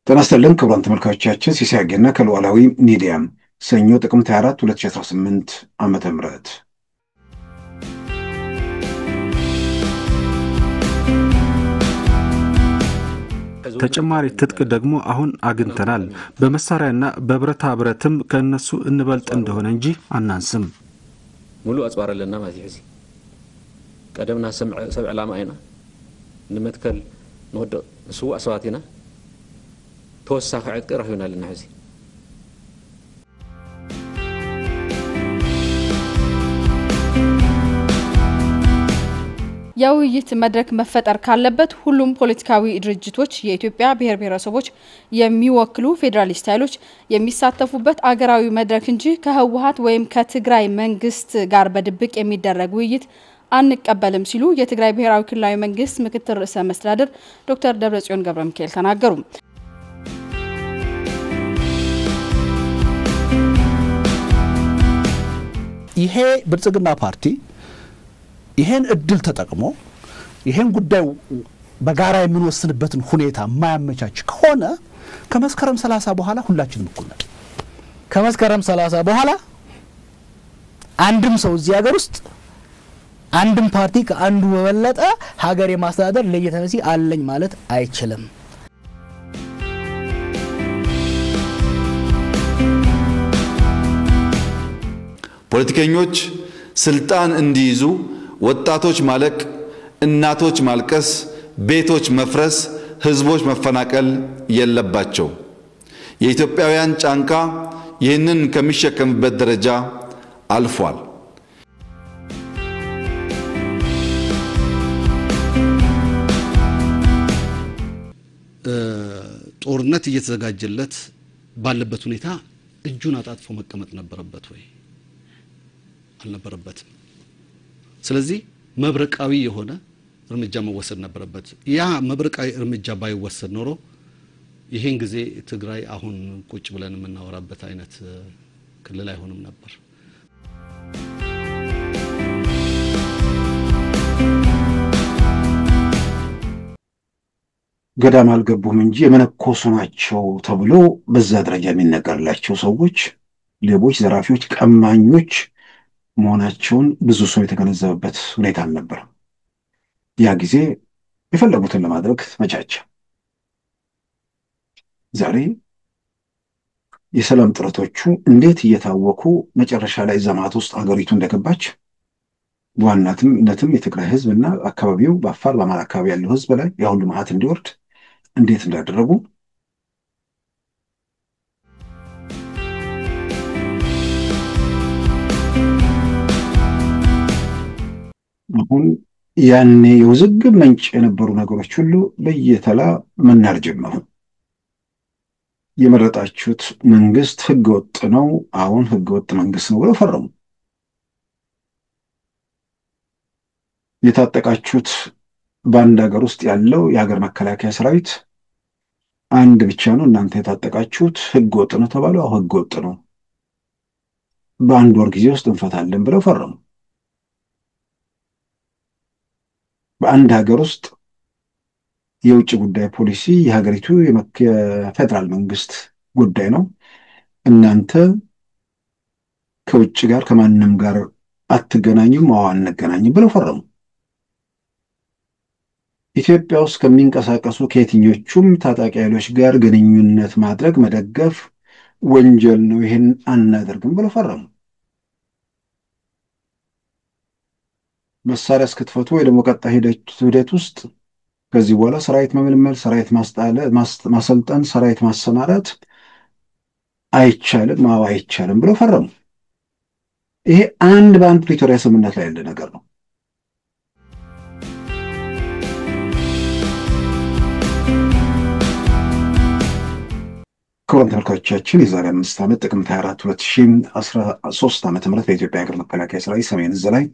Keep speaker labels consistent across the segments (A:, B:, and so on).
A: ተናስተልን ክቡራን ተመልካቾቻችን ሲሳያገና ከሉዓላዊ ሚዲያም ሰኞ ጥቅምት 24 2018 ዓመተ ምህረት
B: ተጨማሪ ትጥቅ ደግሞ አሁን አግኝተናል በመሳሪያና በብረታ ብረትም ከነሱ እንበልጥ እንደሆነ እንጂ አናንስም
C: ሙሉ አጽዋረለና ማዚህዚ ቀደምና ሰብዕ ዓላማ አይና ንመትከል ንወደ ስው አስዋቲና توسع عدك رهينا للنعزي
D: የውይይት መድረክ መፈጠር ካለበት ሁሉም ፖለቲካዊ ድርጅቶች የኢትዮጵያ ብሔር ብሔረሰቦች የሚወክሉ ፌደራሊስት ኃይሎች የሚሳተፉበት አገራዊ መድረክ እንጂ ከህወሓት ወይም ከትግራይ መንግስት ጋር በድብቅ የሚደረግ ውይይት አንቀበልም ሲሉ የትግራይ ብሔራዊ ክልላዊ መንግስት ምክትል ርዕሰ መስተዳድር ዶክተር ደብረጽዮን ገብረሚካኤል ተናገሩ።
E: ይሄ ብልጽግና ፓርቲ ይሄን እድል ተጠቅሞ ይሄን ጉዳይ በጋራ የምንወስንበትን ሁኔታ ማያመቻች ከሆነ ከመስከረም 30 በኋላ ሁላችንም እኩል ነን። ከመስከረም 30 በኋላ አንድም ሰው እዚህ ሀገር ውስጥ አንድም ፓርቲ ከአንዱ በበለጠ ሀገር የማስተዳደር ለየተነሲ አለኝ ማለት አይችልም።
F: ፖለቲከኞች ስልጣን እንዲይዙ ወጣቶች ማለቅ እናቶች ማልቀስ ቤቶች መፍረስ ህዝቦች መፈናቀል የለባቸው የኢትዮጵያውያን ጫንቃ ይህንን ከሚሸከምበት ደረጃ አልፏል
G: ጦርነት እየተዘጋጀለት ባለበት ሁኔታ እጁን አጣጥፎ መቀመጥ ነበረበት ወይ አልነበረበትም ስለዚህ መብረቃዊ የሆነ እርምጃ መወሰድ ነበረበት ያ መብረቃዊ እርምጃ ባይወሰድ ኖሮ ይሄን ጊዜ ትግራይ አሁን ቁጭ ብለን የምናወራበት አይነት ክልል አይሆንም ነበር
A: ገዳም አልገቡም እንጂ የመነኮሱ ናቸው ተብሎ በዛ ደረጃ የሚነገርላቸው ሰዎች ሌቦች ዘራፊዎች ቀማኞች መሆናቸውን ብዙ ሰው የተገነዘበበት ሁኔታ ነበር ያ ጊዜ የፈለጉትን ለማድረግ ተመቻቸ ዛሬ የሰላም ጥረቶቹ እንዴት እየታወቁ መጨረሻ ላይ ዘማት ውስጥ አገሪቱ እንደገባች ዋናትም የትግራይ ህዝብና አካባቢው በአፋር በአማራ አካባቢ ያለው ህዝብ ላይ ያሁሉ መዓት እንዲወርድ እንዴት እንዳደረጉ አሁን ያኔ የውዝግብ ምንጭ የነበሩ ነገሮች ሁሉ በየተላ መናር ጀመሩ የመረጣችሁት መንግስት ህገወጥ ነው አሁን ህገወጥ መንግስት ነው ብለው ፈረሙ የታጠቃችሁት ባንድ ሀገር ውስጥ ያለው የሀገር መከላከያ ሰራዊት አንድ ብቻ ነው እናንተ የታጠቃችሁት ህገወጥ ነው ተባሉ አሁን ህገወጥ ነው በአንድ ወር ጊዜ ውስጥ እንፈታለን ብለው ፈረሙ በአንድ ሀገር ውስጥ የውጭ ጉዳይ ፖሊሲ የሀገሪቱ የፌደራል መንግስት ጉዳይ ነው እናንተ ከውጭ ጋር ከማንንም ጋር አትገናኙም አንገናኝም ብለው ፈረሙ ኢትዮጵያ ውስጥ ከሚንቀሳቀሱ ከየትኞቹም ታጣቂ ኃይሎች ጋር ግንኙነት ማድረግ መደገፍ ወንጀል ነው ይሄን አናደርግም ብለው ፈረሙ መሳሪያ እስክትፈቱ ወይ ደግሞ ቀጣይ ሂደት ውስጥ ከዚህ በኋላ ሰራዊት መመልመል ሰራዊት ማሰልጠን ሰራዊት ማሰማራት አይቻልም ብለው ፈረሙ ይሄ አንድ በአንድ ፕሪቶሪያ ስምምነት ላይ ያለ ነገር ነው ክቡራን ተመልካቾቻችን የዛሬ 5 ዓመት ጥቅምት 24 2013 ዓ.ም በኢትዮጵያ ሀገር መከላከያ ሰራዊት ሰሜን ዕዝ ላይ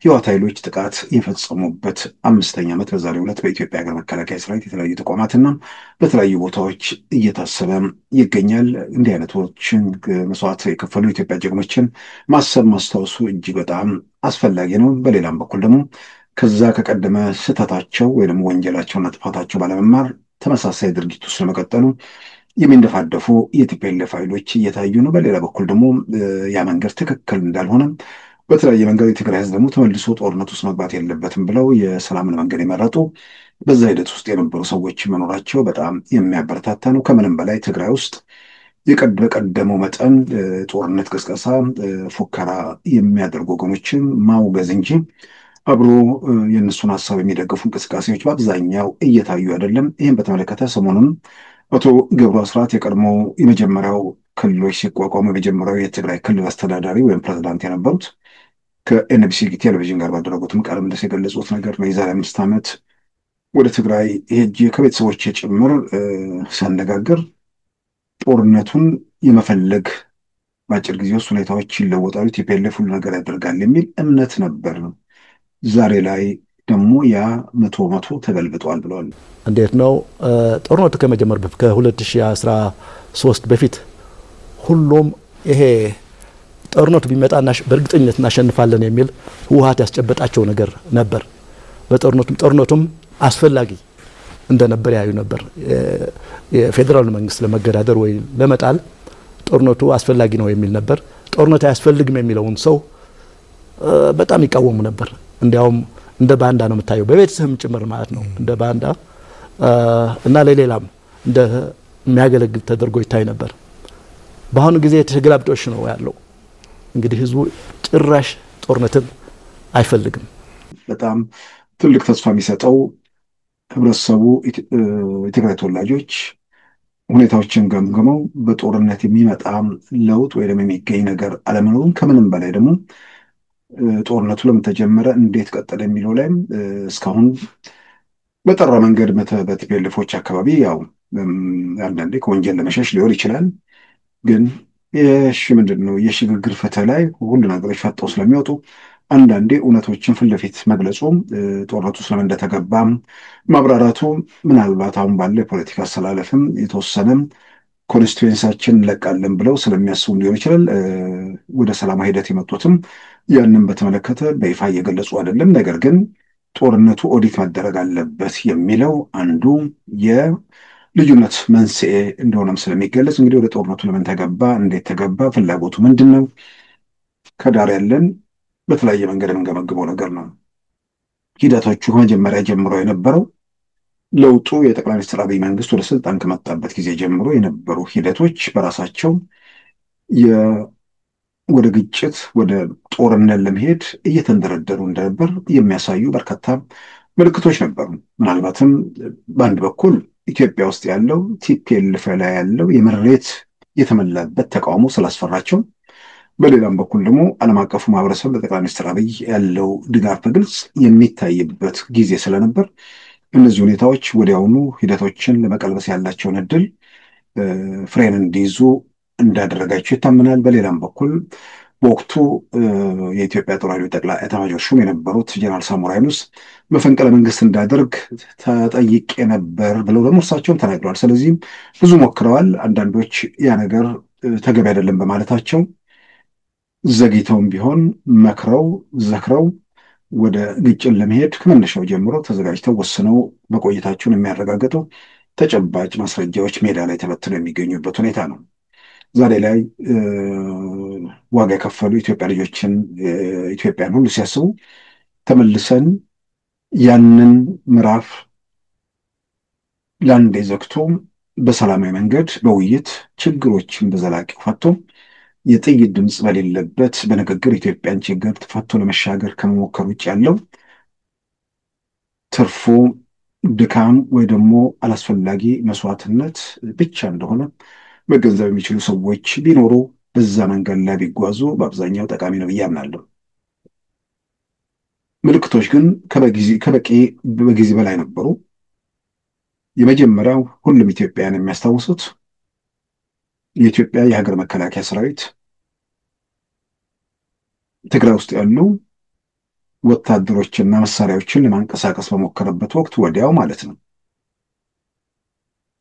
A: ህወሓት ኃይሎች ጥቃት የፈጸሙበት 5ኛ ዓመት በዛሬው ዕለት በኢትዮጵያ ሀገር መከላከያ ሰራዊት የተለያዩ ተቋማትና በተለያዩ ቦታዎች እየታሰበ ይገኛል። እንዲህ አይነቶችን መስዋዕት የከፈሉ የኢትዮጵያ ጀግኖችን ማሰብ ማስታወሱ እጅግ በጣም አስፈላጊ ነው። በሌላም በኩል ደግሞ ከዛ ከቀደመ ስህተታቸው ወይም ወንጀላቸውና ጥፋታቸው ባለመማር ተመሳሳይ ድርጊት ውስጥ ለመቀጠሉ የሚንደፋደፉ የቲፒኤልኤፍ ኃይሎች እየታዩ ነው። በሌላ በኩል ደግሞ ያ መንገድ ትክክል እንዳልሆነ በተለያየ መንገድ የትግራይ ህዝብ ደግሞ ተመልሶ ጦርነት ውስጥ መግባት የለበትም ብለው የሰላምን መንገድ የመረጡ በዛ ሂደት ውስጥ የነበሩ ሰዎች መኖራቸው በጣም የሚያበረታታ ነው። ከምንም በላይ ትግራይ ውስጥ በቀደመው መጠን ጦርነት ቅስቀሳ፣ ፉከራ የሚያደርጉ ወገኖችን ማውገዝ እንጂ አብሮ የእነሱን ሀሳብ የሚደግፉ እንቅስቃሴዎች በአብዛኛው እየታዩ አይደለም። ይህም በተመለከተ ሰሞኑን አቶ ገብሩ አስራት የቀድሞ የመጀመሪያው ክልሎች ሲቋቋሙ የመጀመሪያው የትግራይ ክልል አስተዳዳሪ ወይም ፕሬዝዳንት የነበሩት ከኤንቢሲ ቴሌቪዥን ጋር ባደረጉትም ቃለ ምልልስ የገለጹት ነገር ነው። የዛሬ 5 ዓመት ወደ ትግራይ ሄጄ ከቤተሰቦች ጭምር ሳነጋግር ጦርነቱን የመፈለግ በአጭር ጊዜ ውስጥ ሁኔታዎች ይለወጣሉ፣ ቲፒኤልኤፍ ሁሉ ነገር ያደርጋል የሚል እምነት ነበር። ዛሬ ላይ ደግሞ ያ 100% ተገልብጧል ብለዋል።
E: እንዴት ነው ጦርነቱ ከመጀመር በፊት ከ2013 በፊት ሁሉም ይሄ ጦርነቱ ቢመጣና በእርግጠኝነት እናሸንፋለን የሚል ህወሓት ያስጨበጣቸው ነገር ነበር። ጦርነቱም አስፈላጊ እንደነበር ያዩ ነበር። የፌዴራል መንግስት ለመገዳደር ወይ ለመጣል ጦርነቱ አስፈላጊ ነው የሚል ነበር። ጦርነቱ አያስፈልግም የሚለውን ሰው በጣም ይቃወሙ ነበር። እንዲያውም እንደ ባንዳ ነው የምታየው፣ በቤተሰብም ጭምር ማለት ነው እንደ ባንዳ እና ለሌላም እንደ የሚያገለግል ተደርጎ ይታይ ነበር። በአሁኑ ጊዜ ተገላብጦሽ ነው ያለው። እንግዲህ ህዝቡ ጭራሽ ጦርነትን አይፈልግም።
A: በጣም ትልቅ ተስፋ የሚሰጠው ህብረተሰቡ የትግራይ ተወላጆች ሁኔታዎችን ገምግመው በጦርነት የሚመጣ ለውጥ ወይ ደግሞ የሚገኝ ነገር አለመኖሩን ከምንም በላይ ደግሞ ጦርነቱ ለምን ተጀመረ፣ እንዴት ቀጠለ የሚለው ላይም እስካሁን በጠራ መንገድ በቲፒኤልኤፎች አካባቢ ያው አንዳንዴ ከወንጀል ለመሸሽ ሊሆን ይችላል፣ ግን ምንድን ነው የሽግግር ፍትህ ላይ ሁሉ ነገሮች ፈጠው ስለሚወጡ አንዳንዴ እውነቶችን ፊት ለፊት መግለጹ ጦርነቱ ስለምን እንደተገባ ማብራራቱ ምናልባት አሁን ባለው የፖለቲካ አሰላለፍም የተወሰነም ኮንስቲትዌንሳችን እንለቃለን ብለው ስለሚያስቡ ሊሆን ይችላል። ወደ ሰላማዊ ሂደት የመጡትም ያንን በተመለከተ በይፋ እየገለጹ አይደለም። ነገር ግን ጦርነቱ ኦዲት መደረግ አለበት የሚለው አንዱ የልዩነት መንስኤ እንደሆነም ስለሚገለጽ እንግዲህ ወደ ጦርነቱ ለምን ተገባ፣ እንዴት ተገባ፣ ፍላጎቱ ምንድን ነው፣ ከዳር ያለን በተለያየ መንገድ የምንገመግበው ነገር ነው። ሂደቶቹ ከመጀመሪያ ጀምሮ የነበረው ለውጡ የጠቅላይ ሚኒስትር አብይ መንግስት ወደ ስልጣን ከመጣበት ጊዜ ጀምሮ የነበሩ ሂደቶች በራሳቸው ወደ ግጭት ወደ ጦርነት ለመሄድ እየተንደረደሩ እንደነበር የሚያሳዩ በርካታ ምልክቶች ነበሩ። ምናልባትም በአንድ በኩል ኢትዮጵያ ውስጥ ያለው ቲፒኤልኤፍ ላይ ያለው የመሬት የተመላበት ተቃውሞ ስላስፈራቸው፣ በሌላም በኩል ደግሞ ዓለም አቀፉ ማህበረሰብ ለጠቅላይ ሚኒስትር አብይ ያለው ድጋፍ በግልጽ የሚታይበት ጊዜ ስለነበር እነዚህ ሁኔታዎች ወዲያውኑ ሂደቶችን ለመቀልበስ ያላቸውን እድል ፍሬን እንዲይዙ እንዳደረጋቸው ይታመናል። በሌላም በኩል በወቅቱ የኢትዮጵያ ጦር ኃይሎች ጠቅላይ ኤታማዦር ሹም የነበሩት ጀነራል ሳሞራ የኑስ መፈንቅለ መንግስት እንዳደርግ ተጠይቄ ነበር ብለው ደግሞ እርሳቸውም ተናግረዋል። ስለዚህም ብዙ ሞክረዋል። አንዳንዶች ያ ነገር ተገቢ አይደለም በማለታቸው ዘግይተውም ቢሆን መክረው ዘክረው ወደ ግጭት ለመሄድ ከመነሻው ጀምሮ ተዘጋጅተው ወስነው መቆየታቸውን የሚያረጋግጡ ተጨባጭ ማስረጃዎች ሜዳ ላይ ተበትነው የሚገኙበት ሁኔታ ነው። ዛሬ ላይ ዋጋ የከፈሉ ኢትዮጵያ ልጆችን ኢትዮጵያን ሁሉ ሲያስቡ ተመልሰን ያንን ምዕራፍ ለአንዴ ዘግቶ በሰላማዊ መንገድ በውይይት ችግሮችን በዘላቂው ፈቶ የጥይት ድምፅ በሌለበት በንግግር ኢትዮጵያን ችግር ፈቶ ለመሻገር ከመሞከር ውጭ ያለው ትርፉ ድካም ወይ ደግሞ አላስፈላጊ መስዋዕትነት ብቻ እንደሆነ መገንዘብ የሚችሉ ሰዎች ቢኖሩ በዛ መንገድ ላይ ቢጓዙ በአብዛኛው ጠቃሚ ነው ብዬ አምናለሁ። ምልክቶች ግን በጊዜ በላይ ነበሩ። የመጀመሪያው ሁሉም ኢትዮጵያውያን የሚያስታውሱት የኢትዮጵያ የሀገር መከላከያ ሰራዊት ትግራይ ውስጥ ያሉ ወታደሮችና መሳሪያዎችን ለማንቀሳቀስ በሞከረበት ወቅት ወዲያው ማለት ነው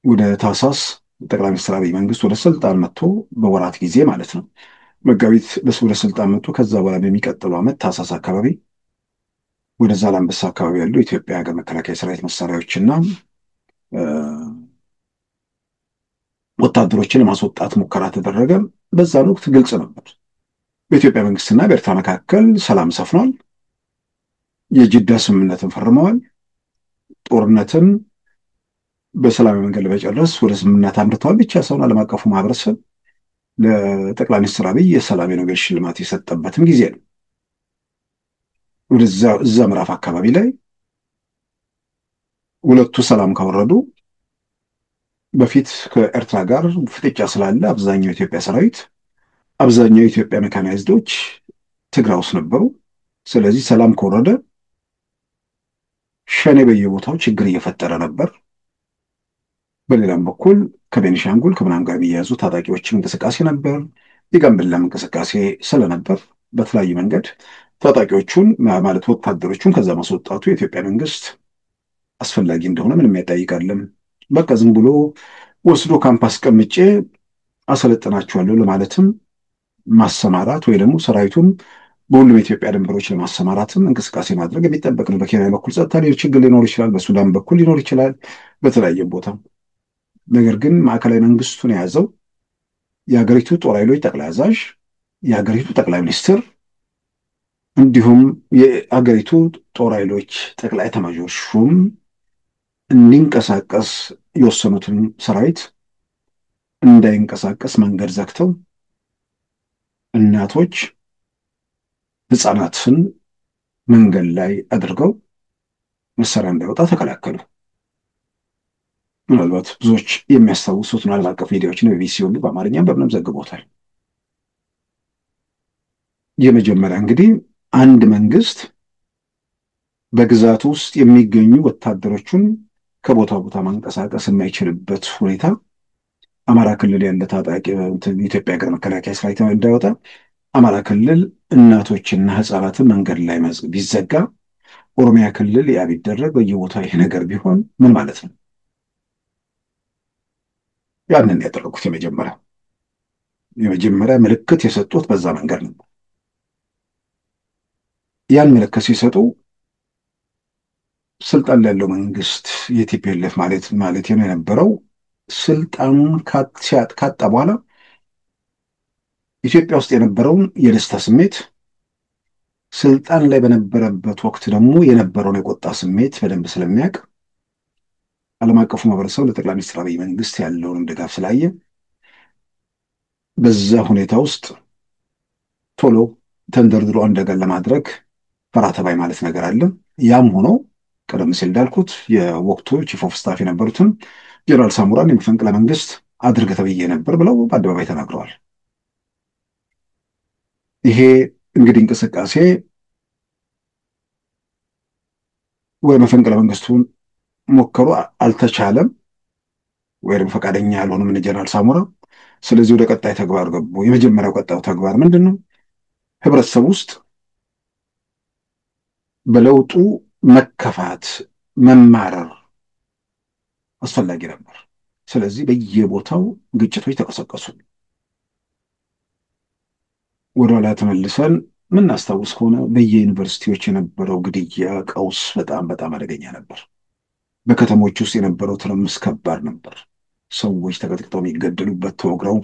A: ወደ ታህሳስ ጠቅላይ ሚኒስትር አብይ መንግስት ወደ ስልጣን መጥቶ በወራት ጊዜ ማለት ነው መጋቢት ወደ ስልጣን መጥቶ ከዛ በኋላ በሚቀጥለው ዓመት ታህሳስ አካባቢ ወደ ዛላንበሳ አካባቢ ያሉ የኢትዮጵያ ሀገር መከላከያ ሰራዊት መሳሪያዎችና ወታደሮችን ለማስወጣት ሙከራ ተደረገ። በዛን ወቅት ግልጽ ነበር፣ በኢትዮጵያ መንግስትና በኤርትራ መካከል ሰላም ሰፍኗል። የጅዳ ስምምነትን ፈርመዋል። ጦርነትን በሰላማዊ መንገድ ለመጨረስ ወደ ስምምነት አምርተዋል። ብቻ ሳይሆን ዓለም አቀፉ ማህበረሰብ ለጠቅላይ ሚኒስትር አብይ የሰላም የኖቤል ሽልማት የሰጠበትም ጊዜ ነው። እዛ ምዕራፍ አካባቢ ላይ ሁለቱ ሰላም ካወረዱ በፊት ከኤርትራ ጋር ፍጥጫ ስላለ አብዛኛው የኢትዮጵያ ሰራዊት፣ አብዛኛው የኢትዮጵያ ሜካናይዝዶች ትግራይ ውስጥ ነበሩ። ስለዚህ ሰላም ከወረደ ሸኔ በየቦታው ችግር እየፈጠረ ነበር። በሌላም በኩል ከቤኒሻንጉል ከምናምን ጋር የሚያያዙ ታጣቂዎችም እንቅስቃሴ ነበር። የጋምቤላም እንቅስቃሴ ስለነበር በተለያዩ መንገድ ታጣቂዎቹን ማለት ወታደሮቹን ከዛ ማስወጣቱ የኢትዮጵያ መንግስት አስፈላጊ እንደሆነ ምንም ያጠይቃለም። በቃ ዝም ብሎ ወስዶ ካምፕ አስቀምጬ አሰለጥናቸዋለሁ ለማለትም ማሰማራት ወይ ደግሞ ሰራዊቱን በሁሉም የኢትዮጵያ ድንበሮች ለማሰማራትም እንቅስቃሴ ማድረግ የሚጠበቅ ነው። በኬንያ በኩል ጸጥታ ችግር ሊኖር ይችላል፣ በሱዳን በኩል ሊኖር ይችላል፣ በተለያየም ቦታ። ነገር ግን ማዕከላዊ መንግስቱን የያዘው የሀገሪቱ ጦር ኃይሎች ጠቅላይ አዛዥ፣ የሀገሪቱ ጠቅላይ ሚኒስትር እንዲሁም የሀገሪቱ ጦር ኃይሎች ጠቅላይ ኤታማዦር ሹም እንዲንቀሳቀስ የወሰኑትን ሰራዊት እንዳይንቀሳቀስ መንገድ ዘግተው እናቶች ህፃናትን መንገድ ላይ አድርገው መሳሪያ እንዳይወጣ ተከላከሉ። ምናልባት ብዙዎች የሚያስታውሱት ዓለም አቀፍ ሚዲያዎችን በቢቢሲ ሁሉ በአማርኛም በምንም ዘግቦታል። የመጀመሪያ እንግዲህ አንድ መንግስት በግዛቱ ውስጥ የሚገኙ ወታደሮቹን ከቦታ ቦታ ማንቀሳቀስ የማይችልበት ሁኔታ አማራ ክልል ያለ ታጣቂ የኢትዮጵያ ሀገር መከላከያ ሰራዊት እንዳይወጣ አማራ ክልል እናቶችና ህፃናትን መንገድ ላይ ቢዘጋ፣ ኦሮሚያ ክልል ያ ቢደረግ፣ በየቦታው ይሄ ነገር ቢሆን ምን ማለት ነው? ያንን ያደረጉት የመጀመሪያ ምልክት የሰጡት በዛ መንገድ ነው። ያን ምልክት ሲሰጡ ስልጣን ላይ ያለው መንግስት የቲፒኤልኤፍ ማለት ነው የነበረው ስልጣኑን ካጣ በኋላ ኢትዮጵያ ውስጥ የነበረውን የደስታ ስሜት፣ ስልጣን ላይ በነበረበት ወቅት ደግሞ የነበረውን የቆጣ ስሜት በደንብ ስለሚያውቅ ዓለም አቀፉ ማህበረሰብ ለጠቅላይ ሚኒስትር አብይ መንግስት ያለውን ድጋፍ ስላየ በዛ ሁኔታ ውስጥ ቶሎ ተንደርድሮ እንደገና ለማድረግ ፈራተባይ ማለት ነገር አለ። ያም ሆኖ ቀደም ሲል እንዳልኩት የወቅቱ ቺፍ ኦፍ ስታፍ የነበሩትን ጀነራል ሳሙራን የመፈንቅለ መንግስት አድርግ ተብዬ ነበር ብለው በአደባባይ ተናግረዋል። ይሄ እንግዲህ እንቅስቃሴ ወይ መፈንቅለ መንግስቱን ሞከሩ፣ አልተቻለም፣ ወይም ፈቃደኛ ያልሆኑም ጀነራል ሳሙራ። ስለዚህ ወደ ቀጣይ ተግባር ገቡ። የመጀመሪያው ቀጣዩ ተግባር ምንድን ነው? ህብረተሰብ ውስጥ በለውጡ መከፋት፣ መማረር አስፈላጊ ነበር። ስለዚህ በየቦታው ግጭቶች ተቀሰቀሱ። ወደኋላ ተመልሰን ምናስታውስ ከሆነ በየዩኒቨርሲቲዎች የነበረው ግድያ፣ ቀውስ በጣም አደገኛ ነበር። በከተሞች ውስጥ የነበረው ትርምስ ከባድ ነበር። ሰዎች ተቀጥቅጠው የሚገደሉበት፣ ተወግረው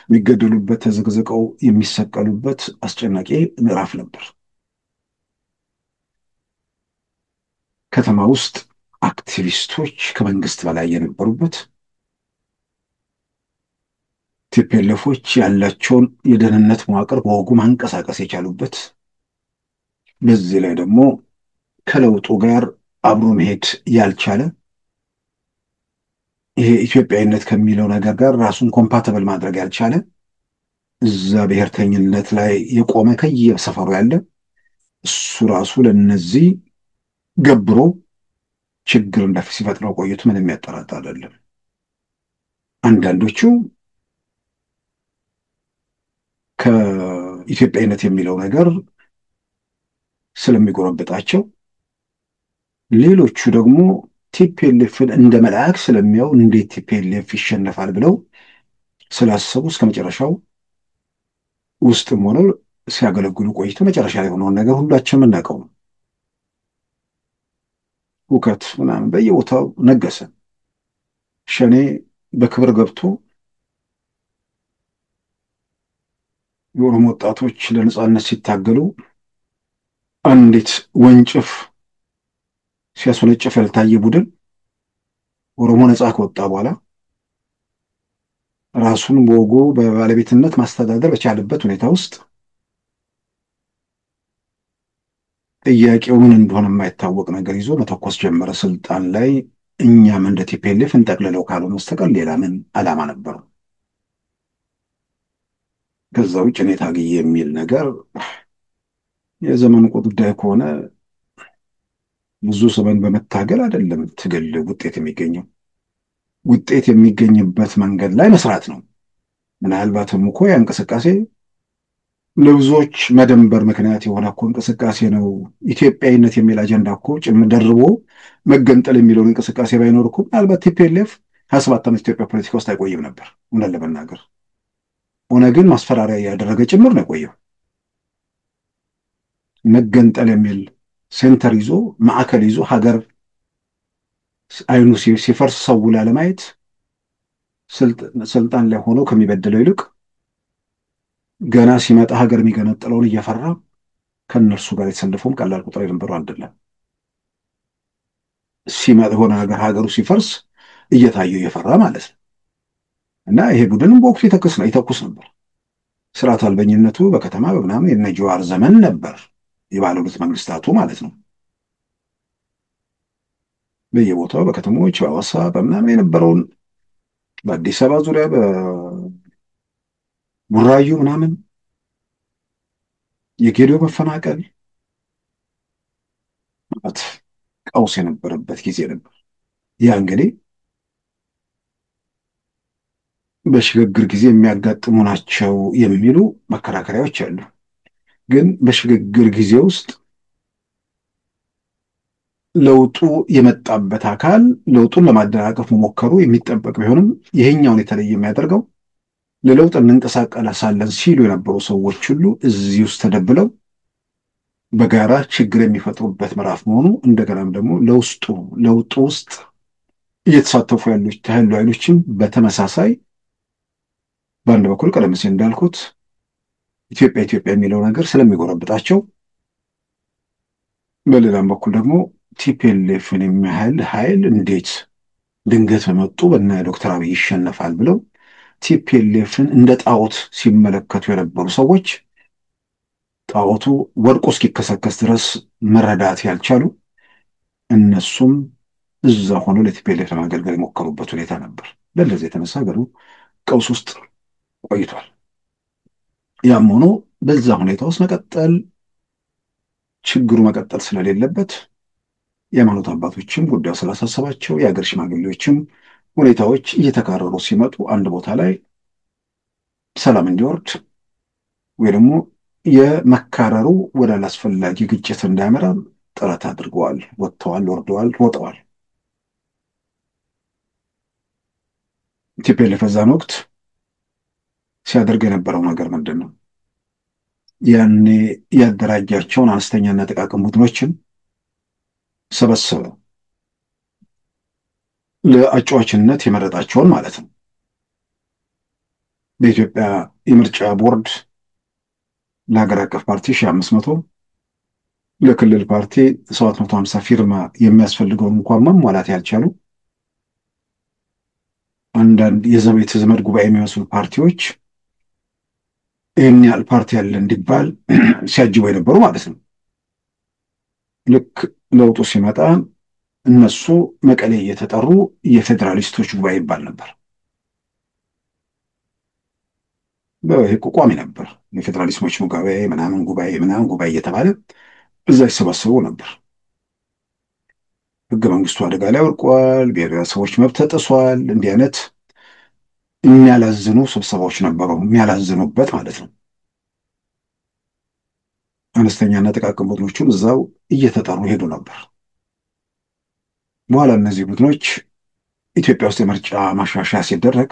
A: የሚገደሉበት፣ ተዘግዝቀው የሚሰቀሉበት አስጨናቂ ምዕራፍ ነበር። ከተማ ውስጥ አክቲቪስቶች ከመንግስት በላይ የነበሩበት፣ ቲፒኤልኤፎች ያላቸውን የደህንነት መዋቅር በወጉ ማንቀሳቀስ የቻሉበት፣ በዚህ ላይ ደግሞ ከለውጡ ጋር አብሮ መሄድ ያልቻለ፣ ይሄ ኢትዮጵያዊነት ከሚለው ነገር ጋር ራሱን ኮምፓተብል ማድረግ ያልቻለ፣ እዛ ብሔርተኝነት ላይ የቆመ ከየሰፈሩ ያለ እሱ ራሱ ለነዚህ ገብሮ ችግር ሲፈጥረው ቆይቶ ምንም ያጠራጥር አይደለም። አንዳንዶቹ ከኢትዮጵያዊነት የሚለው ነገር ስለሚጎረብጣቸው፣ ሌሎቹ ደግሞ ቲፒኤልኤፍን እንደ መልአክ ስለሚያው እንዴት ቲፒኤልኤፍ ይሸነፋል ብለው ስላሰቡ እስከ መጨረሻው ውስጥም ሆነው ሲያገለግሉ ቆይቶ መጨረሻ ላይ የሆነውን ነገር ሁላችንም የምናውቀው ነው። ሁከት ምናምን በየቦታው ነገሰ። ሸኔ በክብር ገብቶ የኦሮሞ ወጣቶች ለነጻነት ሲታገሉ አንዲት ወንጭፍ ሲያስወነጭፍ ያልታየ ቡድን ኦሮሞ ነጻ ከወጣ በኋላ ራሱን በወጉ በባለቤትነት ማስተዳደር በቻለበት ሁኔታ ውስጥ ጥያቄው ምን እንደሆነ የማይታወቅ ነገር ይዞ መተኮስ ጀመረ ስልጣን ላይ። እኛም እንደ ቲፒኤልኤፍ እንጠቅልለው ካልሆነ በስተቀር ሌላ ምን ዓላማ ነበረው? ከዛ ውጭ እኔ ታግዬ የሚል ነገር የዘመኑ ጉዳይ ከሆነ ብዙ ዘመን በመታገል አይደለም ትግል ውጤት የሚገኘው። ውጤት የሚገኝበት መንገድ ላይ መስራት ነው። ምናልባትም እኮ ያ እንቅስቃሴ ለብዙዎች መደንበር ምክንያት የሆነ እኮ እንቅስቃሴ ነው። ኢትዮጵያዊነት የሚል አጀንዳ እኮ ጭምር ደርቦ መገንጠል የሚለውን እንቅስቃሴ ባይኖር እኮ ምናልባት ቲፒኤልኤፍ 27 ዓመት ኢትዮጵያ ፖለቲካ ውስጥ አይቆይም ነበር። እውነት ለመናገር ኦነግን ማስፈራሪያ እያደረገ ጭምር ነው የቆየው። መገንጠል የሚል ሴንተር ይዞ ማዕከል ይዞ ሀገር አይኑ ሲፈርስ ሰው ላለማየት ስልጣን ላይ ሆኖ ከሚበድለው ይልቅ ገና ሲመጣ ሀገር የሚገነጥለውን እየፈራ ከእነርሱ ጋር የተሰለፈውም ቀላል ቁጥር የነበረው አይደለም። ሲመጣ ሆነ ሀገሩ ሲፈርስ እየታየው እየፈራ ማለት ነው። እና ይሄ ቡድንም በወቅቱ ይተኩስ ነበር። ስርዓት አልበኝነቱ በከተማ በምናምን የነ ጀዋር ዘመን ነበር፣ የባለሁለት መንግስታቱ ማለት ነው። በየቦታው በከተሞች በአዋሳ በምናምን የነበረውን በአዲስ አበባ ዙሪያ በቡራዩ ምናምን የጌዲዮ መፈናቀል ማለት ቀውስ የነበረበት ጊዜ ነበር። ያ እንግዲህ በሽግግር ጊዜ የሚያጋጥሙ ናቸው የሚሉ መከራከሪያዎች አሉ። ግን በሽግግር ጊዜ ውስጥ ለውጡ የመጣበት አካል ለውጡን ለማደናቀፍ መሞከሩ የሚጠበቅ ቢሆንም ይሄኛውን የተለየ የሚያደርገው ለለውጥ እንንቀሳቀሳለን ሲሉ የነበሩ ሰዎች ሁሉ እዚህ ውስጥ ተደብለው በጋራ ችግር የሚፈጥሩበት ምዕራፍ መሆኑ፣ እንደገናም ደግሞ ለውጡ ውስጥ እየተሳተፉ ያሉ ኃይሎችም በተመሳሳይ በአንድ በኩል ቀደም ሲል እንዳልኩት ኢትዮጵያ የሚለው ነገር ስለሚጎረብጣቸው፣ በሌላም በኩል ደግሞ ቲፒኤልኤፍን የሚያህል ኃይል እንዴት ድንገት በመጡ በእነ ዶክተር አብይ ይሸነፋል ብለው ቲፒኤልኤፍን እንደ ጣዖት ሲመለከቱ የነበሩ ሰዎች ጣዖቱ ወድቆ እስኪከሰከስ ድረስ መረዳት ያልቻሉ እነሱም እዛ ሆኖ ለቲፒኤልኤፍ ለማገልገል የሞከሩበት ሁኔታ ነበር። በእንደዚህ የተነሳ ሀገሩ ቀውስ ውስጥ ቆይቷል። ያም ሆኖ በዛ ሁኔታ ውስጥ ችግሩ መቀጠል ስለሌለበት የሃይማኖት አባቶችም ጉዳዩ ስላሳሰባቸው የሀገር ሽማግሌዎችም ሁኔታዎች እየተካረሩ ሲመጡ አንድ ቦታ ላይ ሰላም እንዲወርድ ወይ ደግሞ የመካረሩ ወደ አላስፈላጊ ግጭት እንዳያመራ ጥረት አድርገዋል። ወጥተዋል፣ ወርደዋል፣ ሮጠዋል። ቲፒኤልኤፍ በዛን ወቅት ሲያደርግ የነበረው ነገር ምንድን ነው? ያኔ ያደራጃቸውን አነስተኛና ጥቃቅን ቡድኖችን ሰበሰበ። ለአጫዋችነት የመረጣቸውን ማለት ነው። በኢትዮጵያ የምርጫ ቦርድ ለሀገር አቀፍ ፓርቲ 1500 ለክልል ፓርቲ 750 ፊርማ የሚያስፈልገውን እንኳን ማሟላት ያልቻሉ አንዳንድ የዘመድ ዘመድ ጉባኤ የሚመስሉ ፓርቲዎች ይህን ያህል ፓርቲ ያለ እንዲባል ሲያጅቡ የነበሩ ማለት ነው። ልክ ለውጡ ሲመጣ እነሱ መቀሌ እየተጠሩ የፌዴራሊስቶች ጉባኤ ይባል ነበር። በህግ ቋሚ ነበር። የፌዴራሊስቶች ጉባኤ ምናምን ጉባኤ እየተባለ እዛ ይሰባሰቡ ነበር። ህገ መንግስቱ አደጋ ላይ ወድቋል፣ ብሔረሰቦች መብት ተጥሷል። እንዲህ አይነት የሚያላዝኑ ስብሰባዎች ነበሩ፣ የሚያላዝኑበት ማለት ነው። አነስተኛና ጥቃቅን ቡድኖችም እዛው እየተጠሩ ሄዱ ነበር። በኋላ እነዚህ ቡድኖች ኢትዮጵያ ውስጥ የምርጫ ማሻሻያ ሲደረግ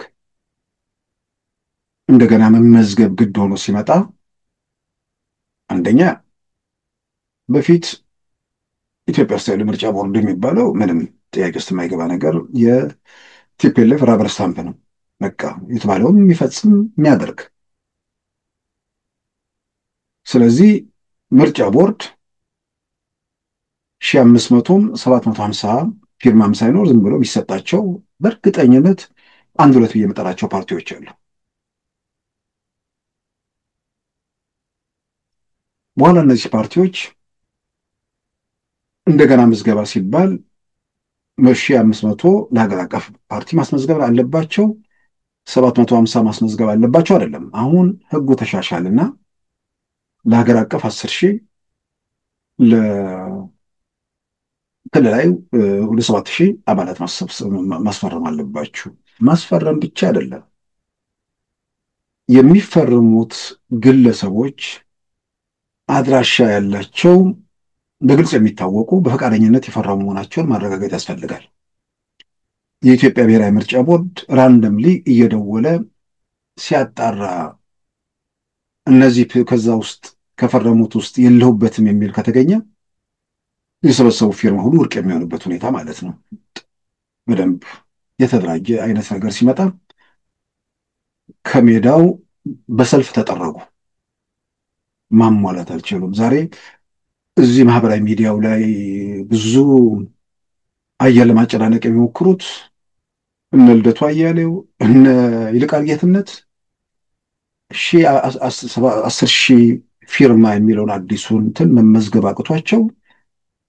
A: እንደገና መመዝገብ ግድ ሆኖ ሲመጣ አንደኛ በፊት ኢትዮጵያ ውስጥ ያለው ምርጫ ቦርድ የሚባለው ምንም ጥያቄ ውስጥ የማይገባ ነገር የቲፒኤልኤፍ ራበር ስታምፕ ነው። በቃ የተባለውን የሚፈጽም የሚያደርግ። ስለዚህ ምርጫ ቦርድ 1500ም 750 ፊርማም ሳይኖር ዝም ብሎ የሚሰጣቸው በእርግጠኝነት አንድ ሁለት ብዬ የምጠራቸው ፓርቲዎች አሉ። በኋላ እነዚህ ፓርቲዎች እንደገና ምዝገባ ሲባል 1500 ለሀገር አቀፍ ፓርቲ ማስመዝገብ አለባቸው፣ 750 ማስመዝገብ አለባቸው አይደለም። አሁን ህጉ ተሻሻልና ለሀገር አቀፍ 10,000 ለክልላዊ ወደ 7,000 አባላት ማስፈረም አለባችሁ። ማስፈረም ብቻ አይደለም፣ የሚፈርሙት ግለሰቦች አድራሻ ያላቸው በግልጽ የሚታወቁ በፈቃደኝነት የፈረሙ መሆናቸውን ማረጋገጥ ያስፈልጋል። የኢትዮጵያ ብሔራዊ ምርጫ ቦርድ ራንደምሊ እየደወለ ሲያጣራ እነዚህ ከዛ ውስጥ ከፈረሙት ውስጥ የለሁበትም የሚል ከተገኘ የሰበሰቡ ፊርማ ሁሉ ውድቅ የሚሆንበት ሁኔታ ማለት ነው። በደንብ የተደራጀ አይነት ነገር ሲመጣ ከሜዳው በሰልፍ ተጠረጉ። ማሟላት አልቻሉም። ዛሬ እዚህ ማህበራዊ ሚዲያው ላይ ብዙ አየር ለማጨናነቅ የሚሞክሩት እነ ልደቱ አያሌው እነ ይልቃል ጌትነት 10,000 ፊርማ የሚለውን አዲሱን እንትን መመዝገብ አቅቷቸው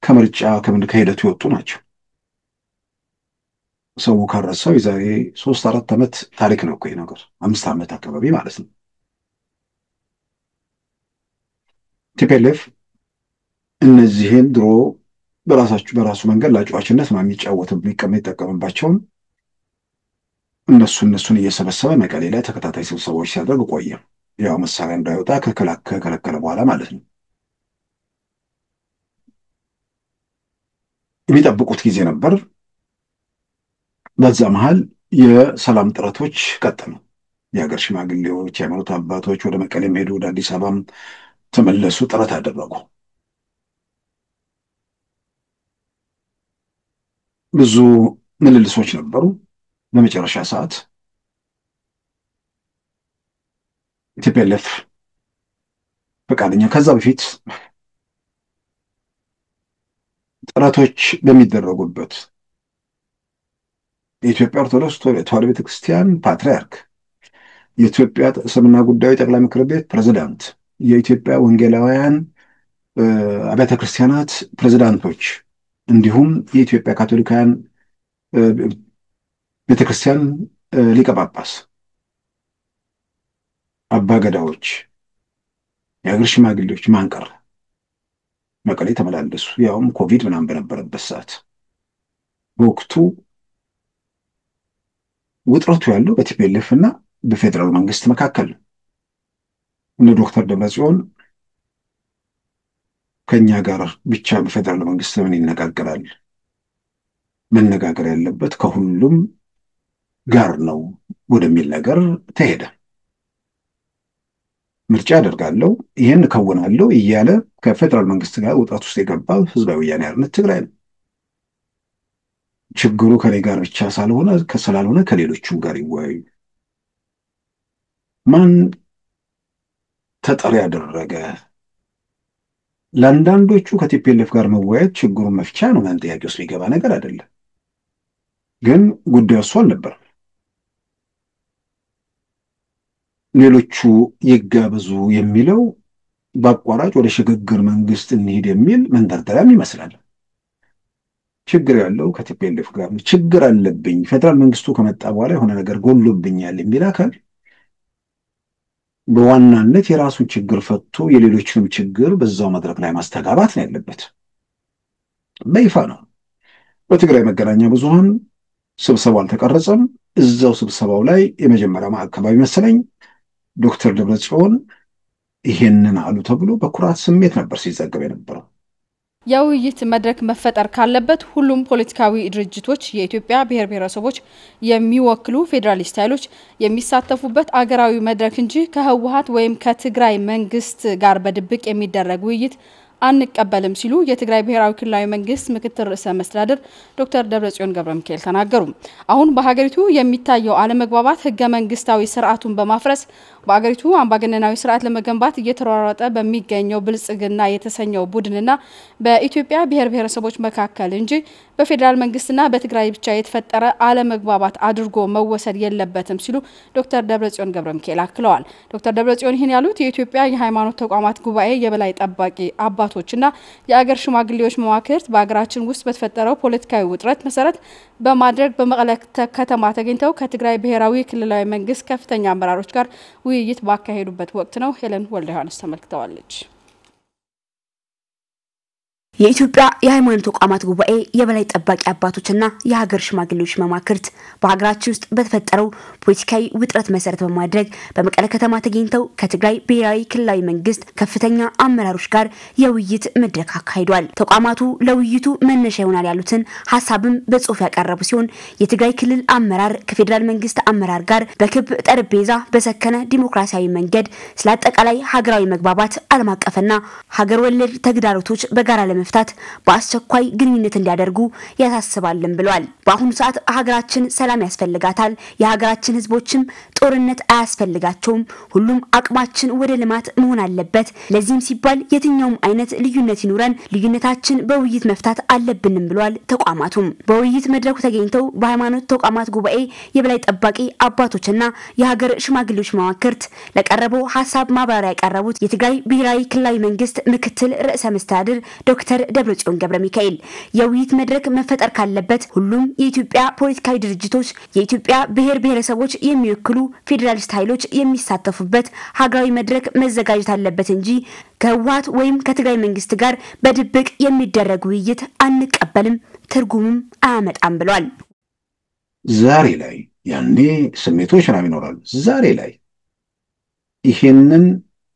A: ከምርጫ ከሂደቱ የወጡ ናቸው። ሰው ካረሳው የዛሬ 3-4 ዓመት ታሪክ ነው እኮ ይሄ ነገር፣ 5 ዓመት አካባቢ ማለት ነው። ቲፒኤልኤፍ እነዚህን ድሮ በራሱ መንገድ ለአጫዋችነት ነው የሚጠቀምባቸውን እነሱን እየሰበሰበ መቀሌ ላይ ተከታታይ ስብሰባዎች ሲያደርግ ቆየ። ያው መሳሪያ እንዳይወጣ ከከለከለ በኋላ ማለት ነው። የሚጠብቁት ጊዜ ነበር። በዛ መሃል የሰላም ጥረቶች ቀጠሉ። የሀገር ሽማግሌዎች፣ የሃይማኖት አባቶች ወደ መቀሌም ሄዱ፣ ወደ አዲስ አበባም ተመለሱ፣ ጥረት አደረጉ። ብዙ ምልልሶች ነበሩ። በመጨረሻ ሰዓት ቲፒኤልኤፍ ፈቃደኛ ከዛ በፊት ጥረቶች በሚደረጉበት የኢትዮጵያ ኦርቶዶክስ ተዋሕዶ ቤተክርስቲያን ፓትርያርክ፣ የኢትዮጵያ እስልምና ጉዳዮች ጠቅላይ ምክር ቤት ፕሬዝዳንት፣ የኢትዮጵያ ወንጌላውያን አብያተ ክርስቲያናት ፕሬዝዳንቶች እንዲሁም የኢትዮጵያ ካቶሊካውያን ቤተክርስቲያን ሊቀ ጳጳስ፣ አባገዳዎች፣ የሀገር ሽማግሌዎች ማንቀር መቀሌ ተመላለሱ። ያውም ኮቪድ ምናምን በነበረበት ሰዓት። በወቅቱ ውጥረቱ ያለው በቲፒኤልኤፍ እና በፌዴራል መንግስት መካከል ነው። እነ ዶክተር ደብረጽዮን ከኛ ጋር ብቻ በፌዴራል መንግስት ለምን ይነጋገራል? መነጋገር ያለበት ከሁሉም ጋር ነው ወደሚል ነገር ተሄደ። ምርጫ አደርጋለሁ፣ ይህን እከውናለሁ እያለ ከፌዴራል መንግስት ጋር ውጥረት ውስጥ የገባ ህዝባዊ ወያነ ሓርነት ትግራይ ነው። ችግሩ ከኔ ጋር ብቻ ስላልሆነ ከሌሎቹም ጋር ይወያዩ። ማን ተጠሪ ያደረገ? ለአንዳንዶቹ ከቲፒኤልኤፍ ጋር መወያየት ችግሩን መፍቻ ነው። ማን ጥያቄ ውስጥ የሚገባ ነገር አይደለም። ግን ጉዳዩ እሱ አልነበረም። ሌሎቹ ይጋበዙ የሚለው በአቋራጭ ወደ ሽግግር መንግስት እንሂድ የሚል መንደርደሪያም ይመስላል። ችግር ያለው ከቲፒኤልኤፍ ጋር ነው። ችግር አለብኝ፣ ፌዴራል መንግስቱ ከመጣ በኋላ የሆነ ነገር ጎሎብኛል የሚል አካል በዋናነት የራሱን ችግር ፈቶ የሌሎችንም ችግር በዛው መድረክ ላይ ማስተጋባት ነው ያለበት። በይፋ ነው። በትግራይ መገናኛ ብዙሃን ስብሰባው አልተቀረጸም። እዛው ስብሰባው ላይ የመጀመሪያ አካባቢ መሰለኝ ዶክተር ደብረጽዮን ይሄንን አሉ ተብሎ በኩራት ስሜት ነበር ሲዘገብ የነበረው።
D: የውይይት መድረክ መፈጠር ካለበት ሁሉም ፖለቲካዊ ድርጅቶች፣ የኢትዮጵያ ብሔር ብሔረሰቦች የሚወክሉ ፌዴራሊስት ኃይሎች የሚሳተፉበት አገራዊ መድረክ እንጂ ከህወሓት ወይም ከትግራይ መንግስት ጋር በድብቅ የሚደረግ ውይይት አንቀበልም ሲሉ የትግራይ ብሔራዊ ክልላዊ መንግስት ምክትል ርዕሰ መስተዳድር ዶክተር ደብረጽዮን ገብረሚካኤል ተናገሩ። አሁን በሀገሪቱ የሚታየው አለመግባባት ህገ መንግስታዊ ስርዓቱን በማፍረስ በአገሪቱ አምባገነናዊ ስርዓት ለመገንባት እየተሯሯጠ በሚገኘው ብልጽግና የተሰኘው ቡድንና በኢትዮጵያ ብሔር ብሔረሰቦች መካከል እንጂ በፌዴራል መንግስትና በትግራይ ብቻ የተፈጠረ አለመግባባት አድርጎ መወሰድ የለበትም ሲሉ ዶክተር ደብረጽዮን ገብረሚካኤል አክለዋል። ዶክተር ደብረጽዮን ይህን ያሉት የኢትዮጵያ የሃይማኖት ተቋማት ጉባኤ የበላይ ጠባቂ አባቶችና የአገር ሽማግሌዎች መዋቅርት በአገራችን ውስጥ በተፈጠረው ፖለቲካዊ ውጥረት መሰረት በማድረግ በመቀለ ከተማ ተገኝተው ከትግራይ ብሔራዊ ክልላዊ መንግስት ከፍተኛ አመራሮች ጋር ውይይት ባካሄዱበት ወቅት ነው። ሄለን ወልደ ዮሐንስ ተመልክተዋለች።
H: የኢትዮጵያ የሃይማኖት ተቋማት ጉባኤ የበላይ ጠባቂ አባቶችና የሀገር ሽማግሌዎች መማክርት በሀገራችን ውስጥ በተፈጠረው ፖለቲካዊ ውጥረት መሰረት በማድረግ በመቀለ ከተማ ተገኝተው ከትግራይ ብሔራዊ ክልላዊ መንግስት ከፍተኛ አመራሮች ጋር የውይይት መድረክ አካሂዷል። ተቋማቱ ለውይይቱ መነሻ ይሆናል ያሉትን ሀሳብም በጽሁፍ ያቀረቡ ሲሆን የትግራይ ክልል አመራር ከፌዴራል መንግስት አመራር ጋር በክብ ጠረጴዛ በሰከነ ዲሞክራሲያዊ መንገድ ስለ አጠቃላይ ሀገራዊ መግባባት፣ ዓለም አቀፍና ሀገር ወለድ ተግዳሮቶች በጋራ መፍታት በአስቸኳይ ግንኙነት እንዲያደርጉ ያሳስባልን ብለዋል። በአሁኑ ሰዓት ሀገራችን ሰላም ያስፈልጋታል። የሀገራችን ህዝቦችም ጦርነት አያስፈልጋቸውም። ሁሉም አቅማችን ወደ ልማት መሆን አለበት። ለዚህም ሲባል የትኛውም አይነት ልዩነት ይኑረን ልዩነታችን በውይይት መፍታት አለብንም ብለዋል። ተቋማቱም በውይይት መድረኩ ተገኝተው በሃይማኖት ተቋማት ጉባኤ የበላይ ጠባቂ አባቶችና የሀገር ሽማግሌዎች መዋቅርት ለቀረበው ሀሳብ ማብራሪያ ያቀረቡት የትግራይ ብሔራዊ ክልላዊ መንግስት ምክትል ርዕሰ መስተዳድር ዶክተር ደብረጽዮን ገብረሚካኤል የውይይት መድረክ መፈጠር ካለበት ሁሉም የኢትዮጵያ ፖለቲካዊ ድርጅቶች፣ የኢትዮጵያ ብሔር ብሔረሰቦች የሚወክሉ ፌዴራሊስት ኃይሎች የሚሳተፉበት ሀገራዊ መድረክ መዘጋጀት አለበት እንጂ ከህወሓት ወይም ከትግራይ መንግስት ጋር በድብቅ የሚደረግ ውይይት አንቀበልም፣ ትርጉምም አያመጣም ብሏል።
A: ዛሬ ላይ ያኔ ስሜቶች ነው ይኖራሉ። ዛሬ ላይ ይሄንን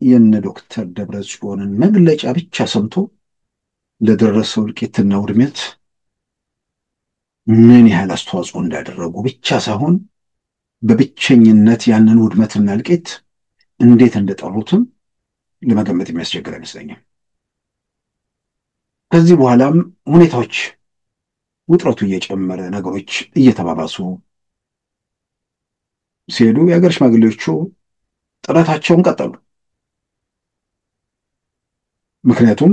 A: የነ ዶክተር ደብረጽዮንን መግለጫ ብቻ ሰምቶ ለደረሰው እልቂትና ውድመት ምን ያህል አስተዋጽኦ እንዳደረጉ ብቻ ሳይሆን በብቸኝነት ያንን ውድመትና እልቂት እንዴት እንደጠሩትም ለመገመት የሚያስቸግር አይመስለኝም። ከዚህ በኋላም ሁኔታዎች ውጥረቱ እየጨመረ ነገሮች እየተባባሱ ሲሄዱ የሀገር ሽማግሌዎቹ ጥረታቸውን ቀጠሉ። ምክንያቱም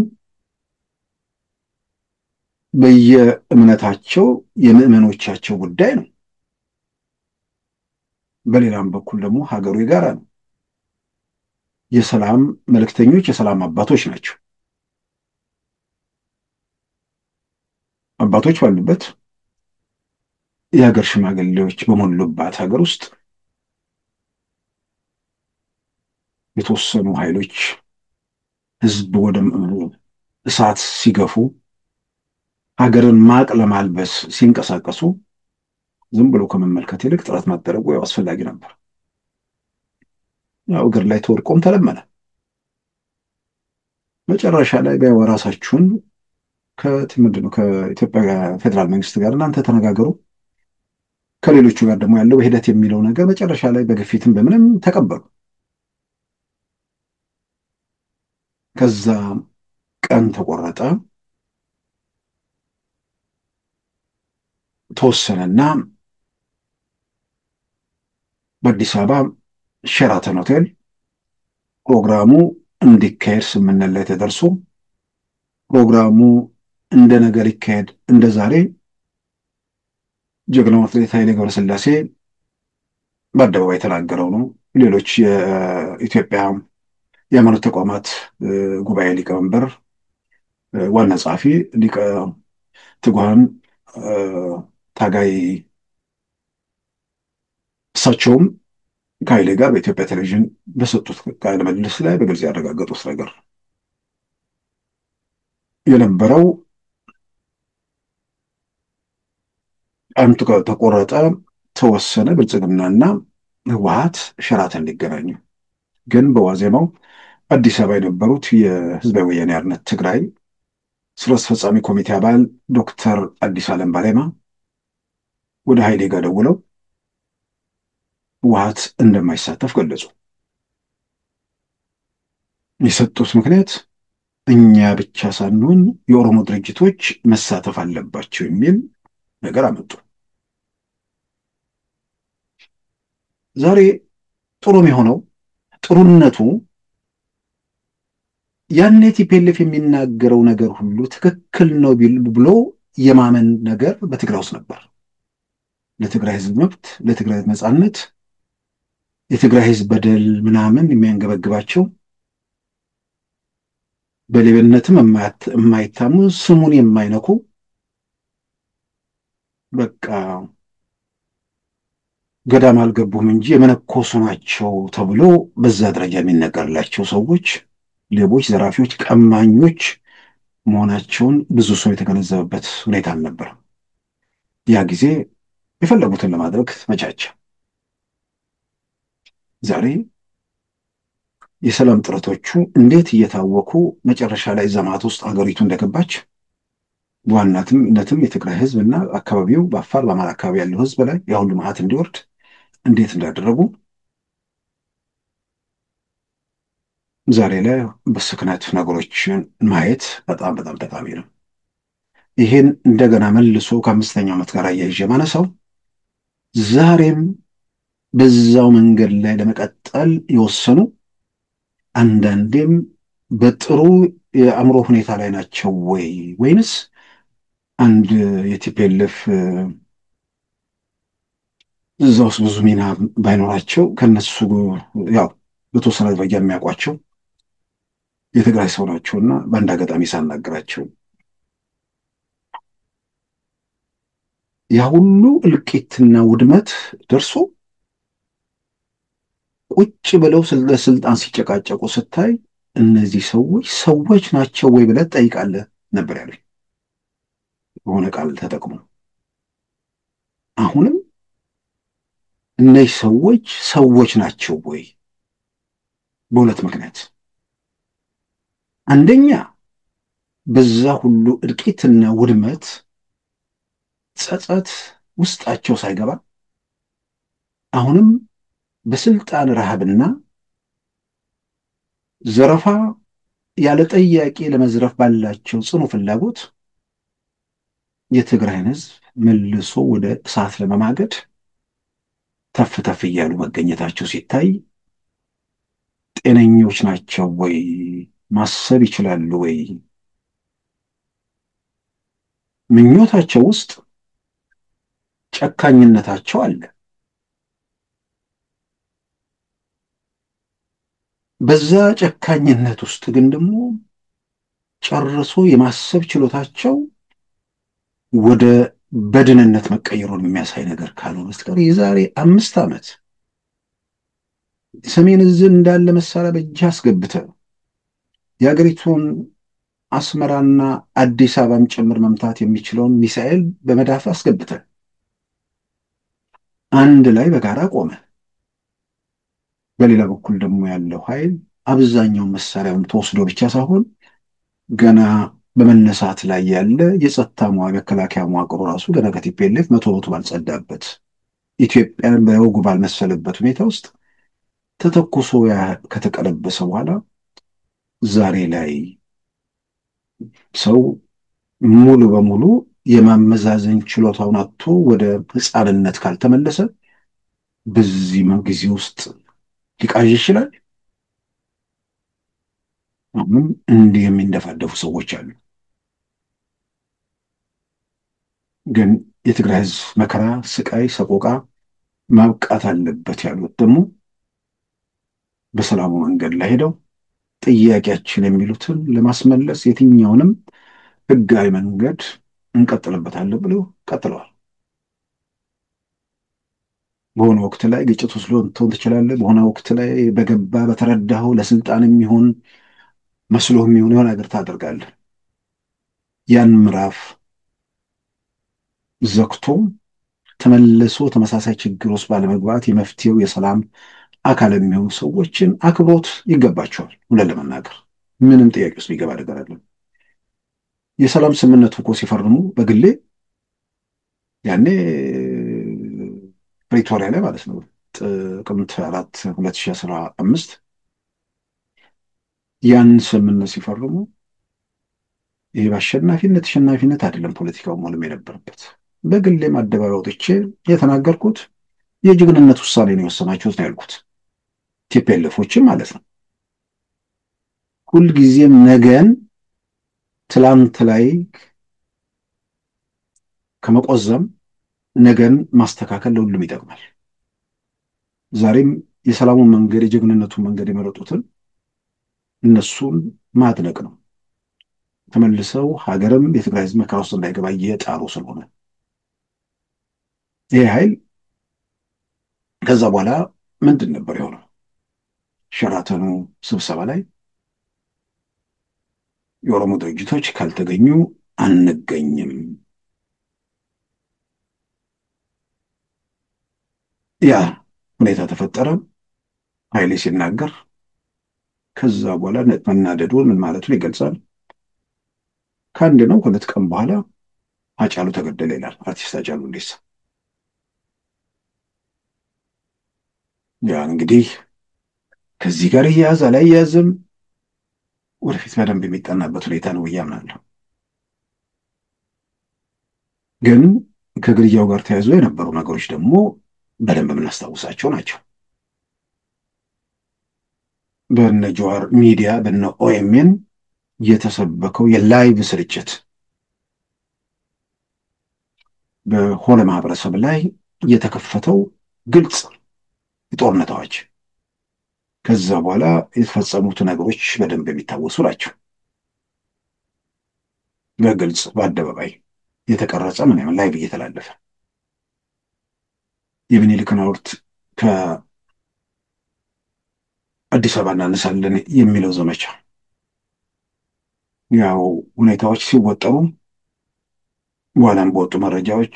A: በየእምነታቸው የምእመኖቻቸው ጉዳይ ነው። በሌላም በኩል ደግሞ ሀገሩ የጋራ ነው። የሰላም መልእክተኞች፣ የሰላም አባቶች ናቸው። አባቶች ባሉበት የሀገር ሽማግሌዎች በሞሉባት ሀገር ውስጥ የተወሰኑ ኃይሎች ህዝብ ወደ እሳት ሲገፉ ሀገርን ማቅ ለማልበስ ሲንቀሳቀሱ ዝም ብሎ ከመመልከት ይልቅ ጥረት ማድረጉ ያው አስፈላጊ ነበር። ያው እግር ላይ ተወርቆም ተለመነ። መጨረሻ ላይ በራሳችሁን ከኢትዮጵያ ፌዴራል መንግስት ጋር እናንተ ተነጋገሩ፣ ከሌሎቹ ጋር ደግሞ ያለው በሂደት የሚለው ነገር መጨረሻ ላይ በግፊትም በምንም ተቀበሉ። ከዛ ቀን ተቆረጠ፣ ተወሰነና በአዲስ አበባ ሸራተን ሆቴል ፕሮግራሙ እንዲካሄድ ስምምነት ላይ ተደርሶ ፕሮግራሙ እንደ ነገር ይካሄድ እንደ ዛሬ ጀግናው አትሌት ኃይሌ ገብረስላሴ በአደባባይ የተናገረው ነው። ሌሎች የኢትዮጵያ የሃይማኖት ተቋማት ጉባኤ ሊቀመንበር ዋና ጸሐፊ ሊቀ ትጉሃን ታጋይ እሳቸውም ከኃይሌ ጋር በኢትዮጵያ ቴሌቪዥን በሰጡት ቃለ ምልልስ ላይ በግልጽ ያረጋገጡት ነገር የነበረው ቀን ተቆረጠ፣ ተወሰነ። ብልጽግናና ህወሓት ሸራተን ሊገናኙ ግን በዋዜማው አዲስ አበባ የነበሩት የህዝባዊ ወያኔ ሓርነት ትግራይ ስራ አስፈጻሚ ኮሚቴ አባል ዶክተር አዲስ ዓለም ባሌማ ወደ ኃይሌ ጋር ደውለው ህወሓት እንደማይሳተፍ ገለጹ። የሰጡት ምክንያት እኛ ብቻ ሳንሆን የኦሮሞ ድርጅቶች መሳተፍ አለባቸው የሚል ነገር አመጡ። ዛሬ ጥሩም የሆነው ጥሩነቱ ያኔ ቲፒኤልኤፍ የሚናገረው ነገር ሁሉ ትክክል ነው ብሎ የማመን ነገር በትግራይ ውስጥ ነበር። ለትግራይ ህዝብ መብት፣ ለትግራይ ነጻነት፣ የትግራይ ህዝብ በደል ምናምን የሚያንገበግባቸው በሌብነትም የማይታሙ ስሙን የማይነኩ በቃ ገዳም አልገቡም እንጂ የመነኮሱ ናቸው ተብሎ በዛ ደረጃ የሚነገርላቸው ሰዎች ሌቦች፣ ዘራፊዎች፣ ቀማኞች መሆናቸውን ብዙ ሰው የተገነዘበበት ሁኔታ አልነበረም። ያ ጊዜ የፈለጉትን ለማድረግ ተመቻቸ። ዛሬ የሰላም ጥረቶቹ እንዴት እየታወኩ መጨረሻ ላይ ዘማት ውስጥ ሀገሪቱ እንደገባች በዋናነትም የትግራይ ህዝብ እና አካባቢው በአፋር በአማራ አካባቢ ያለው ህዝብ ላይ የሁሉ መዓት እንዲወርድ እንዴት እንዳደረጉ ዛሬ ላይ በስክነት ነገሮችን ማየት በጣም በጣም ጠቃሚ ነው። ይሄን እንደገና መልሶ ከ5ኛው ዓመት ጋር አያይዤ ማነሳው ዛሬም በዛው መንገድ ላይ ለመቀጠል የወሰኑ አንዳንዴም በጥሩ የአእምሮ ሁኔታ ላይ ናቸው ወይንስ አንድ የቲፒኤልኤፍ እዛ ውስጥ ብዙ ሚና ባይኖራቸው ከነሱ ያው በተወሰነ ደረጃ የሚያውቋቸው የትግራይ ሰው ናቸውና በአንድ አጋጣሚ ሳናገራቸው ያ ሁሉ እልቂትና ውድመት ደርሶ ቁጭ ብለው ለስልጣን ሲጨቃጨቁ ስታይ እነዚህ ሰዎች ናቸው ወይ ብለህ ትጠይቃለህ ነበር ያሉኝ በሆነ ቃል ተጠቅሞ። አሁንም እነዚህ ሰዎች ናቸው ወይ? በሁለት ምክንያት፣ አንደኛ በዛ ሁሉ እልቂትና ውድመት ጸጸት ውስጣቸው ሳይገባ አሁንም በስልጣን ረሃብና ዘረፋ ያለ ጠያቂ ለመዝረፍ ባላቸው ጽኑ ፍላጎት የትግራይን ህዝብ መልሶ ወደ እሳት ለመማገድ ተፍ ተፍ እያሉ መገኘታቸው ሲታይ ጤነኞች ናቸው ወይ? ማሰብ ይችላሉ ወይ? ምኞታቸው ውስጥ ጨካኝነታቸው አለ። በዛ ጨካኝነት ውስጥ ግን ደግሞ ጨርሶ የማሰብ ችሎታቸው ወደ በድንነት መቀየሩን የሚያሳይ ነገር ካልሆነ በስተቀር የዛሬ 5 ዓመት ሰሜን ዕዝን እንዳለ መሳሪያ በእጅ አስገብተው የሀገሪቱን አስመራና አዲስ አበባም ጭምር መምታት የሚችለውን ሚሳኤል በመዳፍ አስገብተው አንድ ላይ በጋራ ቆመ። በሌላ በኩል ደግሞ ያለው ኃይል አብዛኛው መሳሪያውን ተወስዶ ብቻ ሳይሆን ገና በመነሳት ላይ ያለ የጸጥታ መከላከያ መዋቅሩ ራሱ ገና ከቲፒኤልኤፍ 100% ባልጸዳበት ኢትዮጵያን በወጉ ባልመሰለበት ሁኔታ ውስጥ ተተኩሶ ከተቀለበሰ በኋላ ዛሬ ላይ ሰው ሙሉ በሙሉ የማመዛዘን ችሎታውን አጥቶ ወደ ሕፃንነት ካልተመለሰ በዚህ ጊዜ ውስጥ ሊቃዥ ይችላል። አሁንም እንዲህ የሚንደፋደፉ ሰዎች አሉ። ግን የትግራይ ህዝብ መከራ፣ ስቃይ፣ ሰቆቃ ማብቃት አለበት ያሉት ደግሞ በሰላሙ መንገድ ላይ ሄደው ጥያቄያችን የሚሉትን ለማስመለስ የትኛውንም ህጋዊ መንገድ እንቀጥልበታለን ብለው ቀጥለዋል። በሆነ ወቅት ላይ ግጭት ውስጥ ልትሆን ትችላለህ። በሆነ ወቅት ላይ በገባ በተረዳኸው ለስልጣን የሚሆን መስሎ የሚሆን የሆነ ነገር ታደርጋለህ። ያን ምዕራፍ ዘግቶ ተመልሶ ተመሳሳይ ችግር ውስጥ ባለመግባት የመፍትሄው የሰላም አካል የሚሆኑ ሰዎችን አክብሮት ይገባቸዋል። ሁለን ለመናገር ምንም ጥያቄ ውስጥ ሊገባ ነገር አለ። የሰላም ስምምነቱ እኮ ሲፈርሙ በግሌ ያኔ ፕሪቶሪያ ላይ ማለት ነው ጥቅምት 4 2015 ያን ስምምነት ሲፈርሙ ይህ በአሸናፊነት ተሸናፊነት አይደለም ፖለቲካው መሆንም የነበረበት። በግሌም አደባባይ ወጥቼ የተናገርኩት የጀግንነት ውሳኔ ነው የወሰናችሁት ነው ያልኩት። ቲፒኤልኤፎችም ማለት ነው ሁልጊዜም ነገን ትላንት ላይ ከመቆዘም ነገን ማስተካከል ለሁሉም ይጠቅማል። ዛሬም የሰላሙን መንገድ የጀግንነቱን መንገድ የመረጡትን እነሱን ማድነቅ ነው። ተመልሰው ሀገርም የትግራይ ህዝብ መከራ ውስጥ እንዳይገባ እየጣሩ ስለሆነ ይህ ኃይል ከዛ በኋላ ምንድን ነበር የሆነው? ሸራተኑ ስብሰባ ላይ የኦሮሞ ድርጅቶች ካልተገኙ አንገኝም፣ ያ ሁኔታ ተፈጠረ። ኃይሌ ሲናገር ከዛ በኋላ መናደዱን ምን ማለቱን ይገልጻል። ከአንድ ነው ሁለት ቀን በኋላ አጫሉ ተገደለ ይላል። አርቲስት አጫሉ ሁንዴሳ። ያ እንግዲህ ከዚህ ጋር እያያዝ አላያያዝም ወደፊት በደንብ የሚጠናበት ሁኔታ ነው ብዬ አምናለሁ። ግን ከግድያው ጋር ተያይዞ የነበሩ ነገሮች ደግሞ በደንብ የምናስታውሳቸው ናቸው። በነ ጀዋር ሚዲያ በነ ኦኤምኤን የተሰበከው የላይቭ ስርጭት በሆነ ማህበረሰብ ላይ የተከፈተው ግልጽ የጦርነት አዋጅ፣ ከዛ በኋላ የተፈጸሙት ነገሮች በደንብ የሚታወሱ ናቸው። በግልጽ በአደባባይ የተቀረጸ ምን ላይቭ እየተላለፈ የሚኒልክን ሐውልት ከአዲስ አበባ እናነሳለን የሚለው ዘመቻ ያው ሁኔታዎች ሲወጠሩ በኋላም በወጡ መረጃዎች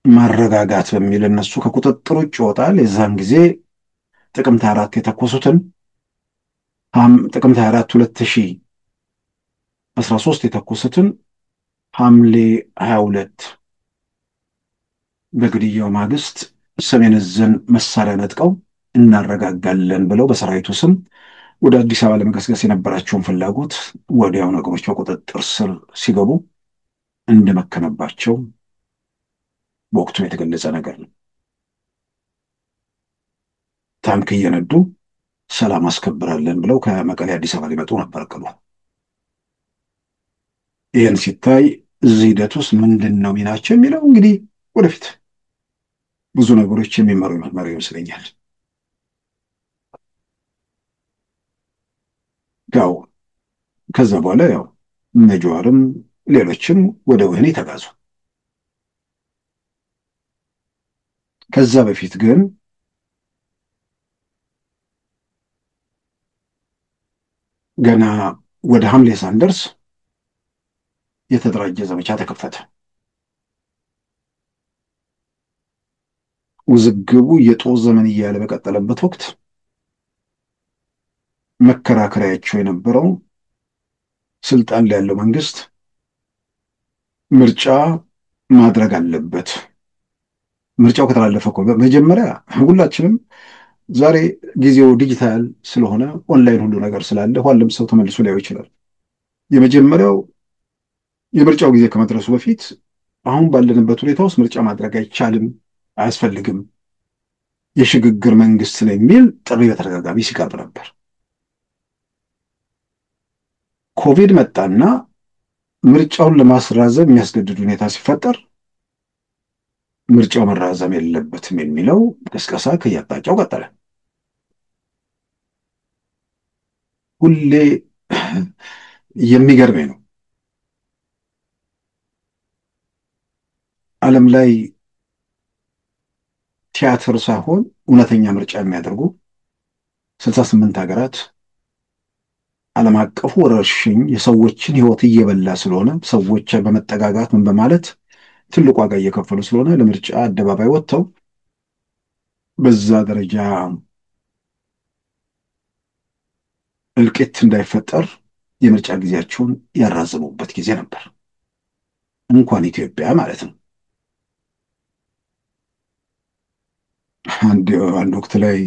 A: ማረጋጋት በሚል እነሱ ከቁጥጥር ውጭ ይወጣል። የዛን ጊዜ ጥቅምት 4 የተኮሱትን ጥቅምት 4 2013 የተኮሱትን ሐምሌ 22 በግድያው ማግስት ሰሜን ዕዝን መሳሪያ ነጥቀው እናረጋጋለን ብለው በሰራዊቱ ስም ወደ አዲስ አበባ ለመገስገስ የነበራቸውን ፍላጎት ወዲያው ነገሮች በቁጥጥር ስር ሲገቡ እንደመከነባቸው በወቅቱ የተገለጸ ነገር ነው። ታንክ እየነዱ ሰላም አስከብራለን ብለው ከመቀሌ አዲስ አበባ ሊመጡ ነበር እቅዱ። ይህን ሲታይ እዚህ ሂደት ውስጥ ምንድን ነው ሚናቸው የሚለው እንግዲህ ወደፊት ብዙ ነገሮች የሚመሩ ይመስለኛል። ያው ከዛ በኋላ ያው እነ ጀዋርም ሌሎችም ወደ ወህኒ ተጋዙ። ከዛ በፊት ግን ገና ወደ ሐምሌ ሳንደርስ የተደራጀ ዘመቻ ተከፈተ። ውዝግቡ የጦር ዘመን እያለ በቀጠለበት ወቅት መከራከሪያቸው የነበረው ስልጣን ላይ ያለው መንግስት ምርጫ ማድረግ አለበት። ምርጫው ከተላለፈ እኮ መጀመሪያ ሁላችንም ዛሬ ጊዜው ዲጂታል ስለሆነ ኦንላይን ሁሉ ነገር ስላለ ሁሉም ሰው ተመልሶ ሊያዩ ይችላል። የመጀመሪያው የምርጫው ጊዜ ከመድረሱ በፊት አሁን ባለንበት ሁኔታ ውስጥ ምርጫ ማድረግ አይቻልም፣ አያስፈልግም፣ የሽግግር መንግስት ነው የሚል ጥሪ በተደጋጋሚ ሲቀርብ ነበር። ኮቪድ መጣና ምርጫውን ለማስራዘም የሚያስገድድ ሁኔታ ሲፈጠር ምርጫው መራዘም የለበትም የሚለው ቅስቀሳ ከየአቅጣጫው ቀጠለ። ሁሌ የሚገርመኝ ነው ዓለም ላይ ቲያትር ሳይሆን እውነተኛ ምርጫ የሚያደርጉ 68 ሀገራት ዓለም አቀፉ ወረርሽኝ የሰዎችን ህይወት እየበላ ስለሆነ ሰዎች በመጠጋጋት ምን በማለት ትልቅ ዋጋ እየከፈሉ ስለሆነ ለምርጫ አደባባይ ወጥተው በዛ ደረጃ እልቂት እንዳይፈጠር የምርጫ ጊዜያቸውን ያራዘሙበት ጊዜ ነበር። እንኳን ኢትዮጵያ ማለት ነው። አንድ ወቅት ላይ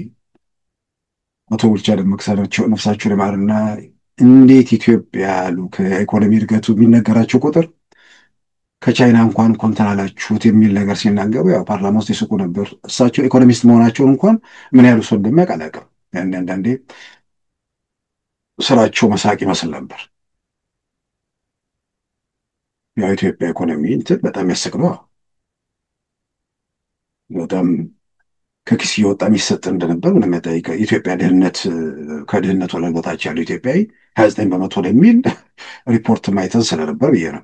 A: አቶ ቡልቻ ደመቅሳ ነፍሳቸውን ይማርና እንዴት ኢትዮጵያ ያሉ ከኢኮኖሚ እድገቱ የሚነገራቸው ቁጥር ከቻይና እንኳን ኮንተን አላችሁት የሚል ነገር ሲናገሩ ያው ፓርላማ ውስጥ ይስቁ ነበር። እሳቸው ኢኮኖሚስት መሆናቸውን እንኳን ምን ያህሉ ሰው እንደሚያውቅ አላውቅም። አንዳንዴ ስራቸው መሳቅ ይመስል ነበር። ያው ኢትዮጵያ ኢኮኖሚ እንትን በጣም ያስቅ ነው። በጣም ከኪስ እየወጣ የሚሰጥ እንደነበር ምንም ያጠይቀ ኢትዮጵያ ከድህነት ወለል በታች ያለው ኢትዮጵያዊ 29% የሚል ሪፖርት ማይተን ስለነበር ብዬ ነው።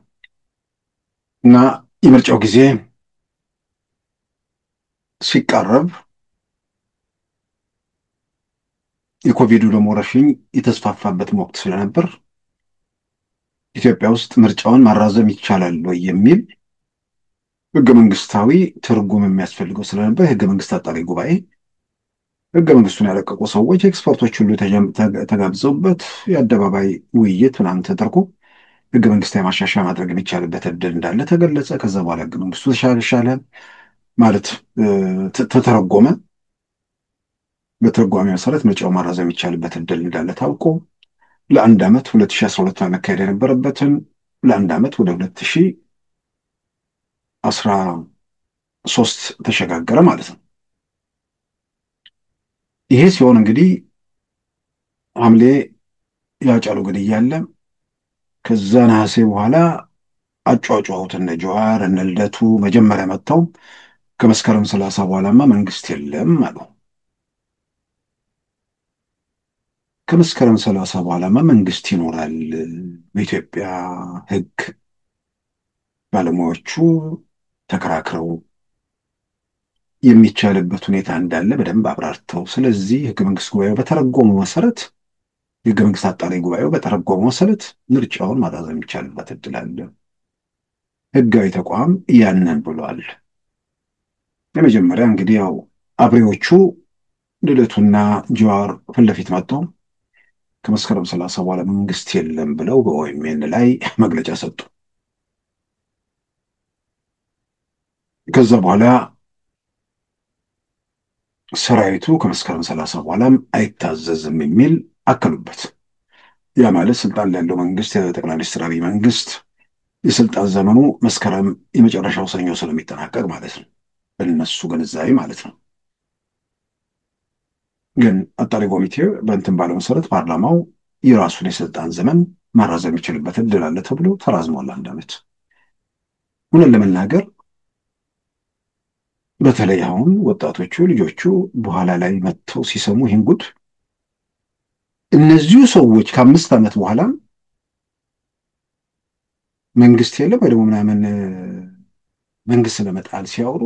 A: እና የምርጫው ጊዜ ሲቃረብ የኮቪዱ ደግሞ ወረርሽኝ የተስፋፋበት ወቅት ስለነበር ኢትዮጵያ ውስጥ ምርጫውን ማራዘም ይቻላል ወይ የሚል ህገ መንግስታዊ ትርጉም የሚያስፈልገው ስለነበር ህገ መንግስት አጣሪ ጉባኤ ህገ መንግስቱን ያለቀቁ ሰዎች ኤክስፐርቶች ሁሉ ተጋብዘውበት የአደባባይ ውይይት ምናምን ተደርጎ ህገ መንግስታዊ ማሻሻያ ማድረግ የሚቻልበት እድል እንዳለ ተገለጸ። ከዛ በኋላ ህገ መንግስቱ ተሻሻለ ማለት ተተረጎመ። በትርጓሜ መሰረት ምርጫው ማራዘም የሚቻልበት እድል እንዳለ ታውቆ ለአንድ ዓመት 2012 መካሄድ የነበረበትን ለአንድ ዓመት ወደ 2013 ተሸጋገረ ማለት ነው። ይሄ ሲሆን እንግዲህ ሐምሌ ያጫሉ ግድያ አለ። ከዛ ነሐሴ በኋላ አጫጫውት እነ ጀዋር እነ ልደቱ መጀመሪያ መጥተው ከመስከረም 30 በኋላማ መንግስት የለም አሉ። ከመስከረም 30 በኋላማ መንግስት ይኖራል በኢትዮጵያ ህግ ባለሙያዎቹ ተከራክረው የሚቻልበት ሁኔታ እንዳለ በደንብ አብራርተው፣ ስለዚህ ህገ መንግስት ጉባኤው በተረጎመው መሰረት የህገ መንግስት አጣሪ ጉባኤው በተረጎመው መሰረት ምርጫውን ማራዘም የሚቻልበት እድል አለ። ህጋዊ ተቋም ያንን ብሏል። የመጀመሪያ እንግዲህ ያው አብሬዎቹ ልደቱና ጀዋር ፊት ለፊት መጥተው ከመስከረም 30 በኋላ መንግስት የለም ብለው በኦኤምኤን ላይ መግለጫ ሰጡ። ከዛ በኋላ ሰራዊቱ ከመስከረም 30 በኋላም አይታዘዝም የሚል አከሉበት። ያ ማለት ስልጣን ላይ ያለው መንግስት የጠቅላይ ሚኒስትር አብይ መንግስት የስልጣን ዘመኑ መስከረም የመጨረሻው ሰኞ ስለሚጠናቀቅ ማለት ነው፣ በእነሱ ግንዛቤ ማለት ነው። ግን አጣሪ ኮሚቴው በእንትን ባለው መሰረት ፓርላማው የራሱን የስልጣን ዘመን ማራዘም የሚችልበት እድል አለ ተብሎ ተራዝሟል አንድ ዓመት። እውነት ለመናገር በተለይ አሁን ወጣቶቹ ልጆቹ በኋላ ላይ መጥተው ሲሰሙ ይህን ጉድ እነዚሁ ሰዎች ከ5 ዓመት በኋላ መንግስት የለም ወይ ደግሞ ምናምን መንግስት ለመጣል ሲያወሩ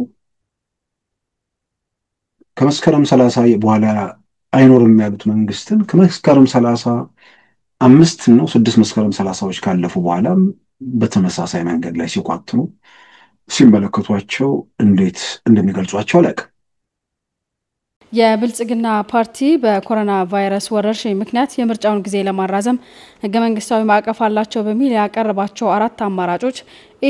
A: ከመስከረም 30 በኋላ አይኖርም ያሉት መንግስትን ከመስከረም 35 ነው 6 መስከረም 30ዎች ካለፉ በኋላ በተመሳሳይ መንገድ ላይ ሲቋጥሩ ሲመለከቷቸው እንዴት እንደሚገልጿቸው አላውቅም።
D: የብልጽግና ፓርቲ በኮሮና ቫይረስ ወረርሽኝ ምክንያት የምርጫውን ጊዜ ለማራዘም ህገ መንግስታዊ ማዕቀፍ አላቸው በሚል ያቀረባቸው 4 አማራጮች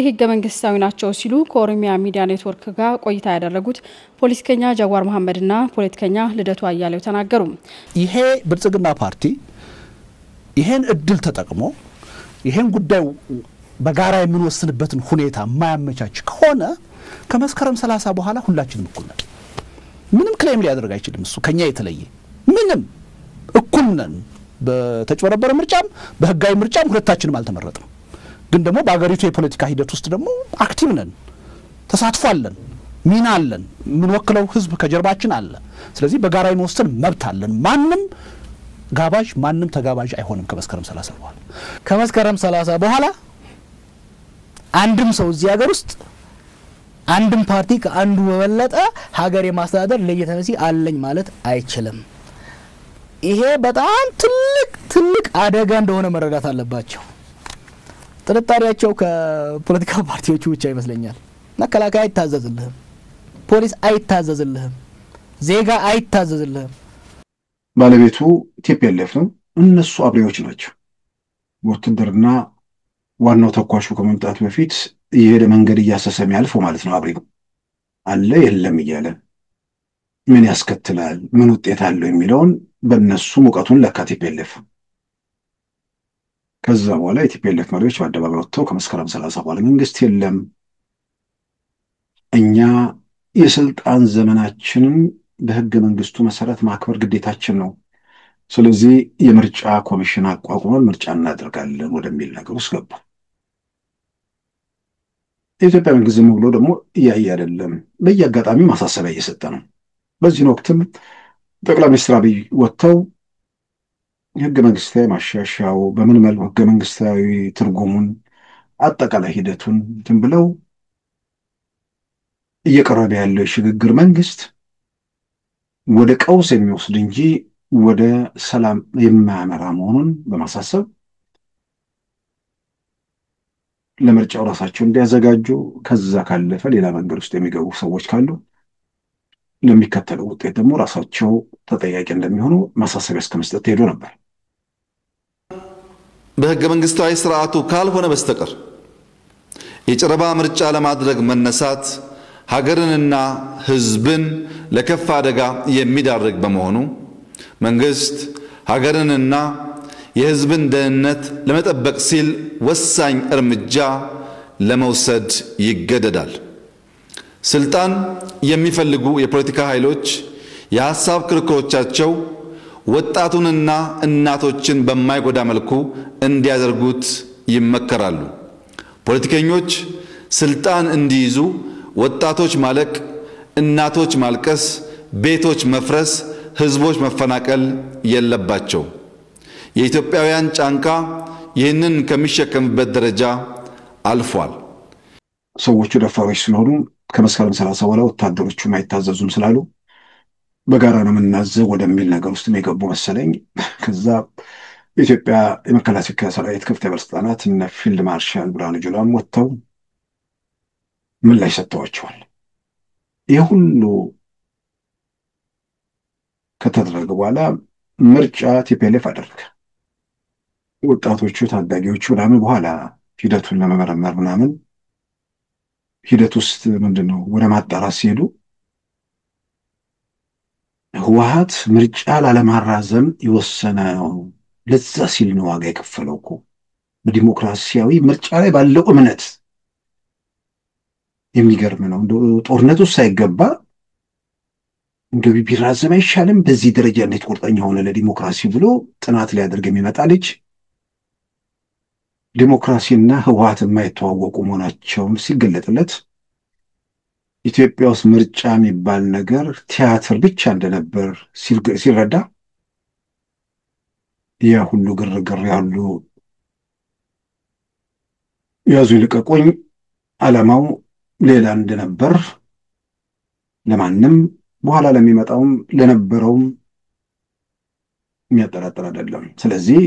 D: ህገ መንግስታዊ ናቸው ሲሉ ከኦሮሚያ ሚዲያ ኔትወርክ ጋር ቆይታ ያደረጉት ፖለቲከኛ ጃዋር መሐመድና ፖለቲከኛ ልደቱ አያሌው ተናገሩ።
E: ይሄ ብልጽግና ፓርቲ ይሄን እድል ተጠቅሞ ይሄን ጉዳይ በጋራ የምንወስንበትን ሁኔታ ማያመቻች ከሆነ ከመስከረም 30 በኋላ ሁላችንም እኩል ነን። ምንም ክሌም ሊያደርግ አይችልም። እሱ ከኛ የተለየ ምንም እኩል ነን። በተጭበረበረ ምርጫም በህጋዊ ምርጫም ሁለታችንም አልተመረጥም። ግን ደግሞ በአገሪቱ የፖለቲካ ሂደት ውስጥ ደግሞ አክቲቭ ነን፣ ተሳትፎ አለን፣ ሚና አለን፣ የምንወክለው ህዝብ ከጀርባችን አለ። ስለዚህ በጋራ የመወሰን መብት አለን። ማንም ጋባዥ ማንም ተጋባዥ አይሆንም። ከመስከረም 30 በኋላ
I: ከመስከረም 30 በኋላ አንድም ሰው እዚህ ሀገር ውስጥ አንድም ፓርቲ ከአንዱ በበለጠ ሀገር የማስተዳደር ለየተነሲ አለኝ ማለት አይችልም። ይሄ በጣም ትልቅ አደጋ እንደሆነ መረዳት አለባቸው። ጥርጣሬያቸው ከፖለቲካ ፓርቲዎቹ ብቻ ይመስለኛል። መከላከያ አይታዘዝልህም፣ ፖሊስ አይታዘዝልህም፣ ዜጋ አይታዘዝልህም።
A: ባለቤቱ ቲፒኤልኤፍ ነው። እነሱ አብሬዎች ናቸው። ውትድርና ዋናው ተኳሹ ከመምጣቱ በፊት የሄደ መንገድ እያሰሰ የሚያልፈው ማለት ነው። አብሬው አለ የለም እያለ ምን ያስከትላል፣ ምን ውጤት አለው የሚለውን በእነሱ ሙቀቱን ለካ ቲፒኤልኤፍ። ከዛ በኋላ የቲፒኤልኤፍ መሪዎች በአደባባይ ወጥተው ከመስከረም 30 በኋላ መንግስት የለም፣ እኛ የስልጣን ዘመናችንን በህገ መንግስቱ መሰረት ማክበር ግዴታችን ነው፣ ስለዚህ የምርጫ ኮሚሽን አቋቁመን ምርጫ እናደርጋለን ወደሚል ነገር ውስጥ ገቡ። የኢትዮጵያ መንግስት ዝም ብሎ ደግሞ እያየ አይደለም፣ በየአጋጣሚው ማሳሰቢያ እየሰጠ ነው። በዚህን ወቅትም ጠቅላይ ሚኒስትር አብይ ወጥተው ህገ መንግስታዊ ማሻሻያው በምን መልኩ ህገ መንግስታዊ ትርጉሙን አጠቃላይ ሂደቱን እንትን ብለው እየቀረበ ያለው የሽግግር መንግስት ወደ ቀውስ የሚወስድ እንጂ ወደ ሰላም የማያመራ መሆኑን በማሳሰብ ለምርጫው ራሳቸውን እንዲያዘጋጁ፣ ከዛ ካለፈ ሌላ መንገድ ውስጥ የሚገቡ ሰዎች ካሉ ለሚከተለው ውጤት ደግሞ ራሳቸው ተጠያቂ እንደሚሆኑ ማሳሰቢያ እስከ መስጠት ሄዶ ነበር።
F: በህገ መንግስታዊ ስርዓቱ ካልሆነ በስተቀር የጨረባ ምርጫ ለማድረግ መነሳት ሀገርንና ህዝብን ለከፋ አደጋ የሚዳርግ በመሆኑ መንግስት ሀገርንና የህዝብን ደህንነት ለመጠበቅ ሲል ወሳኝ እርምጃ ለመውሰድ ይገደዳል። ስልጣን የሚፈልጉ የፖለቲካ ኃይሎች የሐሳብ ክርክሮቻቸው ወጣቱንና እናቶችን በማይጎዳ መልኩ እንዲያደርጉት ይመከራሉ። ፖለቲከኞች ስልጣን እንዲይዙ ወጣቶች ማለቅ፣ እናቶች ማልቀስ፣ ቤቶች መፍረስ፣ ህዝቦች መፈናቀል የለባቸው። የኢትዮጵያውያን ጫንቃ ይህንን ከሚሸከምበት ደረጃ አልፏል።
A: ሰዎቹ ደፋሮች ስለሆኑ ከመስከረም 30 በኋላ ወታደሮቹም አይታዘዙም ስላሉ በጋራ ነው የምናዘው ወደሚል ነገር ውስጥ የገቡ መሰለኝ። ከዛ የኢትዮጵያ የመከላከያ ሰራዊት ከፍተኛ ባለስልጣናት እነ ፊልድ ማርሻል ብርሃኑ ጁላም ወጥተው ምላሽ ሰጥተዋቸዋል። ይህ ሁሉ ከተደረገ በኋላ ምርጫ ቲፒኤልኤፍ አደረገ። ወጣቶቹ ታዳጊዎቹ ምናምን በኋላ ሂደቱን ለመመረመር ምናምን ሂደት ውስጥ ምንድነው ወደ ማጣራት ሲሄዱ ህወሓት ምርጫ ላለማራዘም የወሰነው ለዛ ሲል ነው ዋጋ የከፈለው እኮ በዲሞክራሲያዊ ምርጫ ላይ ባለው እምነት። የሚገርም ነው። እንደ ጦርነቱ ሳይገባ እንደ ቢራዘም አይሻልም? በዚህ ደረጃ እንዴት ቁርጠኛ ሆነ ለዲሞክራሲ ብሎ ጥናት ሊያደርግ የሚመጣ ልጅ ዲሞክራሲና ህወሓት የማይተዋወቁ መሆናቸውን ሲገለጥለት ኢትዮጵያ ውስጥ ምርጫ የሚባል ነገር ቲያትር ብቻ እንደነበር ሲረዳ ያ ሁሉ ግርግር ያሉ ያዙ ይልቀቁኝ ዓላማው ሌላ እንደነበር ለማንም በኋላ ለሚመጣውም ለነበረውም የሚያጠራጥር አይደለም። ስለዚህ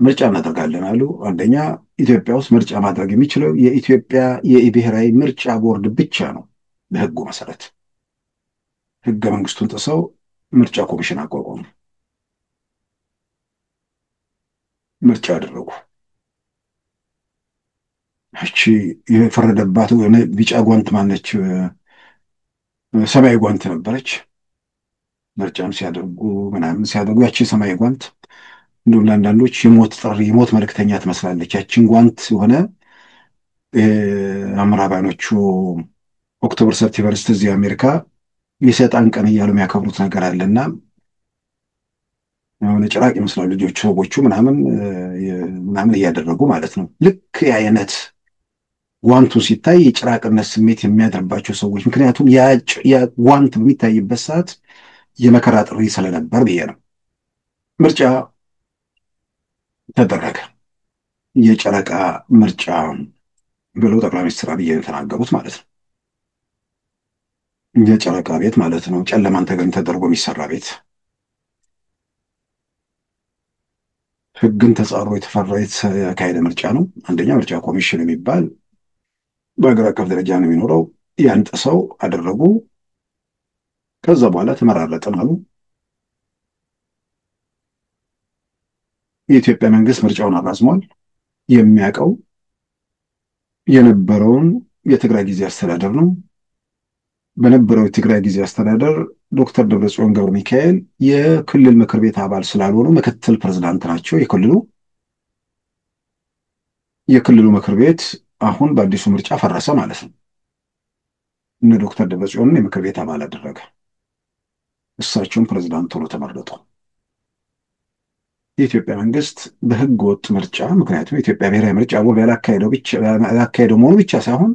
A: ምርጫ እናደርጋለን አሉ። አንደኛ ኢትዮጵያ ውስጥ ምርጫ ማድረግ የሚችለው የኢትዮጵያ የብሔራዊ ምርጫ ቦርድ ብቻ ነው። በህጉ መሰረት ህገ መንግስቱን ጥሰው ምርጫ ኮሚሽን አቋቋሙ። ምርጫ አደረጉ። እቺ የፈረደባት ቢጫ ጓንት ማነች? ሰማያዊ ጓንት ነበረች። ምርጫም ሲያደርጉ ምናምን ሲያደርጉ ያቺ ሰማያዊ ጓንት እንደውም ለአንዳንዶች የሞት ጥሪ የሞት መልእክተኛ ትመስላለች። ያችን ጓንት የሆነ አምራባኖቹ ኦክቶበር 31 እዚህ አሜሪካ የሰይጣን ቀን እያሉ የሚያከብሩት ነገር አለና የሆነ ጭራቅ ይመስላሉ ልጆቹ ሰዎቹ ምናምን እያደረጉ ማለት ነው። ልክ የአይነት ጓንቱ ሲታይ የጭራቅነት ስሜት የሚያድርባቸው ሰዎች፣ ምክንያቱም ያ ጓንት በሚታይበት ሰዓት የመከራ ጥሪ ስለነበር ብዬ ነው። ምርጫ ተደረገ። የጨረቃ ምርጫ ብለው ጠቅላይ ሚኒስትር አብይ የተናገሩት ማለት ነው። የጨረቃ ቤት ማለት ነው። ጨለማን ተገን ተደርጎ የሚሰራ ቤት፣ ህግን ተጻሮ የተካሄደ ምርጫ ነው። አንደኛ ምርጫ ኮሚሽን የሚባል በሀገር አቀፍ ደረጃ ነው የሚኖረው። ያን ጥሰው አደረጉ። ከዛ በኋላ ተመራረጥን አሉ። የኢትዮጵያ መንግስት ምርጫውን አራዝሟል። የሚያውቀው የነበረውን የትግራይ ጊዜ አስተዳደር ነው። በነበረው የትግራይ ጊዜ አስተዳደር ዶክተር ደብረጽዮን ገብረ ሚካኤል የክልል ምክር ቤት አባል ስላልሆኑ ምክትል ፕሬዝዳንት ናቸው። የክልሉ ምክር ቤት አሁን በአዲሱ ምርጫ ፈረሰ ማለት ነው። እነ ዶክተር ደብረጽዮንን የምክር ቤት አባል አደረገ። እሳቸውም ፕሬዝዳንት ሆኖ ተመረጡ። የኢትዮጵያ መንግስት በህገ ወጥ ምርጫ፣ ምክንያቱም የኢትዮጵያ ብሔራዊ ምርጫ ቦርድ ያላካሄደው መሆኑ ብቻ ሳይሆን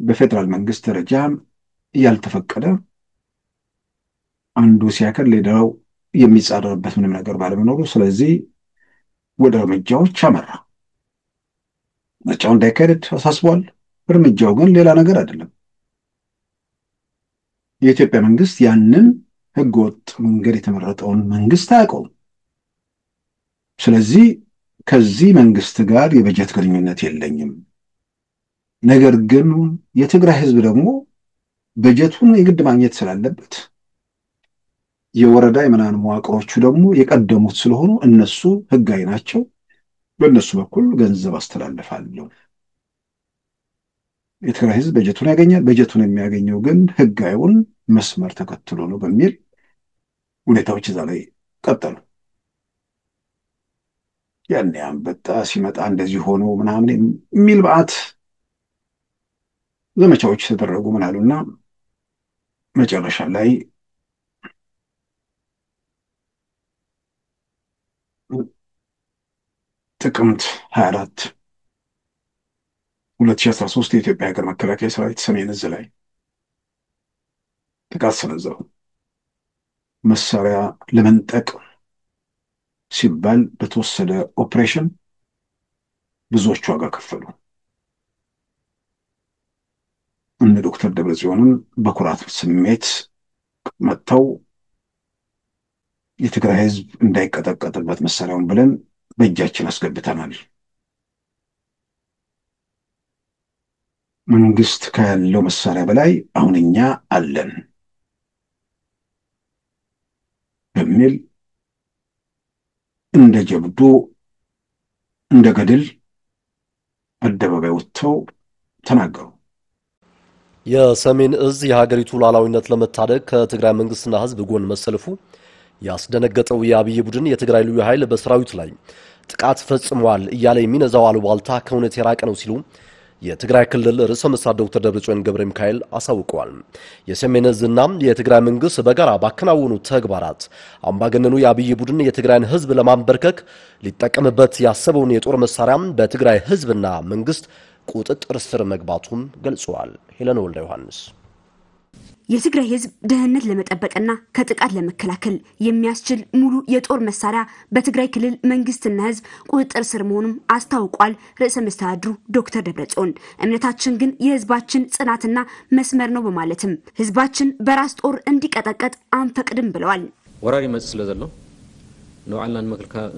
A: በፌዴራል መንግስት ደረጃ ያልተፈቀደ፣ አንዱ ሲያከል ሌላው የሚጻረርበት ምንም ነገር ባለመኖሩ፣ ስለዚህ ወደ እርምጃዎች አመራ። ምርጫው እንዳይካሄድ አሳስቧል። እርምጃው ግን ሌላ ነገር አይደለም። የኢትዮጵያ መንግስት ያንን ህገወጥ መንገድ የተመረጠውን መንግስት አያውቀውም። ስለዚህ ከዚህ መንግስት ጋር የበጀት ግንኙነት የለኝም። ነገር ግን የትግራይ ህዝብ ደግሞ በጀቱን የግድ ማግኘት ስላለበት የወረዳ የምናምን መዋቅሮቹ ደግሞ የቀደሙት ስለሆኑ እነሱ ህጋዊ ናቸው። በእነሱ በኩል ገንዘብ አስተላልፋለሁ። የትግራይ ህዝብ በጀቱን ያገኛል። በጀቱን የሚያገኘው ግን ህጋዊውን መስመር ተከትሎ ነው በሚል ሁኔታዎች እዛ ላይ ቀጠሉ። ያኔ አንበጣ ሲመጣ እንደዚህ ሆኖ ምናምን የሚል በዓት ዘመቻዎች ተደረጉ ምናሉና መጨረሻ ላይ ጥቅምት 24 2013 የኢትዮጵያ ሀገር መከላከያ ሰራዊት ሰሜን ዕዝ ላይ ጥቃት ሰነዘሩ። መሳሪያ ለመንጠቅ ሲባል በተወሰደ ኦፕሬሽን ብዙዎች ዋጋ ከፈሉ። እነ ዶክተር ደብረጽዮንን በኩራት ስሜት መጥተው የትግራይ ህዝብ እንዳይቀጠቀጥበት መሳሪያውን ብለን በእጃችን አስገብተናል። መንግስት ካለው መሳሪያ በላይ አሁን እኛ አለን በሚል እንደ ጀብዱ እንደ ገድል አደባባይ ወጥተው ተናገሩ።
J: የሰሜን ዕዝ የሀገሪቱ ሉዓላዊነት ለመታደግ ከትግራይ መንግስትና ህዝብ ጎን መሰለፉ ያስደነገጠው የአብይ ቡድን የትግራይ ልዩ ኃይል በሰራዊት ላይ ጥቃት ፈጽሟል እያለ የሚነዛው አሉባልታ ከእውነት የራቀ ነው ሲሉ የትግራይ ክልል ርዕሰ መስተዳድር ዶክተር ደብረጽዮን ገብረ ሚካኤል አሳውቀዋል። የሰሜን ዕዝና የትግራይ መንግስት በጋራ ባከናወኑ ተግባራት አምባገነኑ የአብይ ቡድን የትግራይን ህዝብ ለማንበርከክ ሊጠቀምበት ያሰበውን የጦር መሳሪያ በትግራይ ህዝብና መንግስት ቁጥጥር ስር መግባቱን ገልጸዋል። ሄለን ወልደ ዮሐንስ
H: የትግራይ ህዝብ ደህንነት ለመጠበቅና ከጥቃት ለመከላከል የሚያስችል ሙሉ የጦር መሳሪያ በትግራይ ክልል መንግስትና ህዝብ ቁጥጥር ስር መሆኑን አስታውቋል። ርዕሰ መስተዳድሩ ዶክተር ደብረጽዮን እምነታችን ግን የህዝባችን ጽናትና መስመር ነው በማለትም ህዝባችን በራስ ጦር እንዲቀጠቀጥ አንፈቅድም ብለዋል።
C: ወራሪ መጽ ስለዘሎ ንባዕልና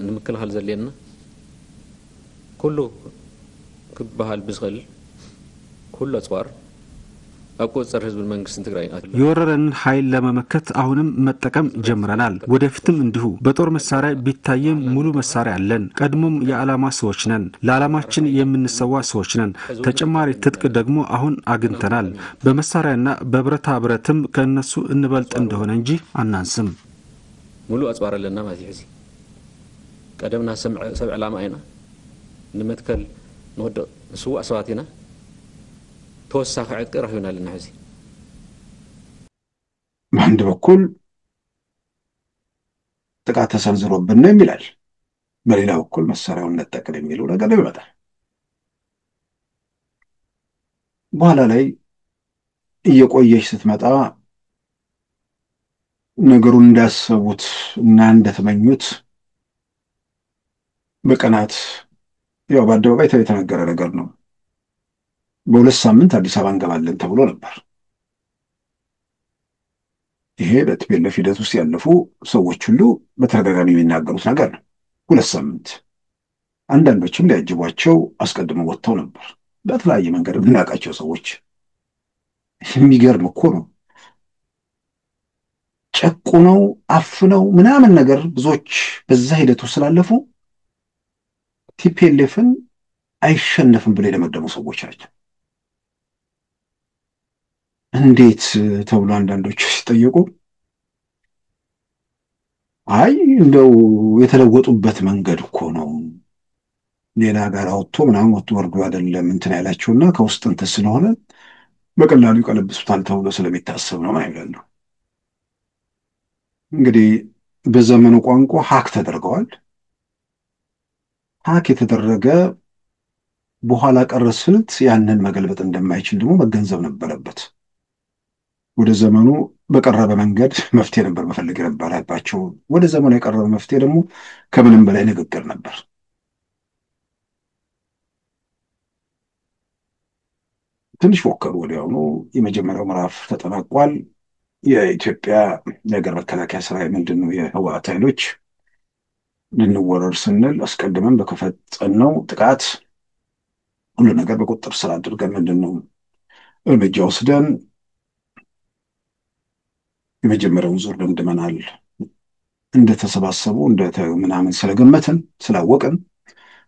C: ንምክልኻል ዘለየና ኩሉ ክበሃል ብዝኽእል ኩሉ አጽዋር አቆጽር ህዝብ መንግስት ትግራይ
B: የወረረንን ኃይል ለመመከት አሁንም መጠቀም ጀምረናል። ወደፊትም እንዲሁ በጦር መሳሪያ ቢታየም ሙሉ መሳሪያ አለን። ቀድሞም የዓላማ ሰዎች ነን። ለዓላማችን የምንሰዋ ሰዎች ነን። ተጨማሪ ትጥቅ ደግሞ አሁን አግኝተናል። በመሳሪያና በብረታ ብረትም ከነሱ እንበልጥ እንደሆነ እንጂ አናንስም።
C: ሙሉ አጽዋር አለና ማለት ይሄ ቀደምና ሰብዕ ዓላማ አይና ንመትከል ንወደ ስዋ አስዋቲና ተወሳኺ ዕጥቂ ረኺብናልና ሕዚ
A: በአንድ በኩል ጥቃት ተሰንዝሮብን ነው የሚላል፣ በሌላ በኩል መሳሪያውን ነጠቅን የሚለው ነገር ይመጣል። በኋላ ላይ እየቆየች ስትመጣ ነገሩን እንዳሰቡት እና እንደተመኙት በቀናት ያው በአደባባይ የተነገረ ነገር ነው። በሁለት ሳምንት አዲስ አበባ እንገባለን ተብሎ ነበር። ይሄ በትቤለፍ ሂደት ውስጥ ያለፉ ሰዎች ሁሉ በተደጋጋሚ የሚናገሩት ነገር ነው። ሁለት ሳምንት አንዳንዶችም ሊያጅቧቸው አስቀድመው ወጥተው ነበር። በተለያየ መንገድ የምናውቃቸው ሰዎች። የሚገርም እኮ ነው። ጨቁነው አፍነው ምናምን ነገር ብዙዎች በዛ ሂደቱ ስላለፉ ቲፒኤልኤፍን አይሸነፍም ብለው የደመደሙ ሰዎች ናቸው። እንዴት ተብሎ አንዳንዶች ሲጠየቁ አይ እንደው የተለወጡበት መንገድ እኮ ነው ሌላ ጋር አውጥቶ ምናምን ወርዶ አይደለም እንትን ያላቸውና ከውስጥ እንትን ስለሆነ በቀላሉ ይቀለብሱታል ተብሎ ስለሚታሰብ ነው ማለት ነው። እንግዲህ በዘመኑ ቋንቋ ሀክ ተደርገዋል። ሀክ የተደረገ በኋላ ቀር ስልት ያንን መገልበጥ እንደማይችል ደግሞ መገንዘብ ነበረበት። ወደ ዘመኑ በቀረበ መንገድ መፍትሄ ነበር መፈለግ የነበረባቸው። ወደ ዘመኑ የቀረበ መፍትሄ ደግሞ ከምንም በላይ ንግግር ነበር። ትንሽ ሞከሩ። ወዲያውኑ የመጀመሪያው ምዕራፍ ተጠናቋል። የኢትዮጵያ የሀገር መከላከያ ሰራዊት ምንድን ነው የህወሓት ኃይሎች ልንወረር ስንል አስቀድመን በከፈጸነው ጥቃት ሁሉ ነገር በቁጥጥር ስር አድርገን ምንድን ነው እርምጃ ወስደን የመጀመሪያውን ዙር ደምድመናል። እንደተሰባሰቡ ምናምን ስለገመትን ስላወቅን፣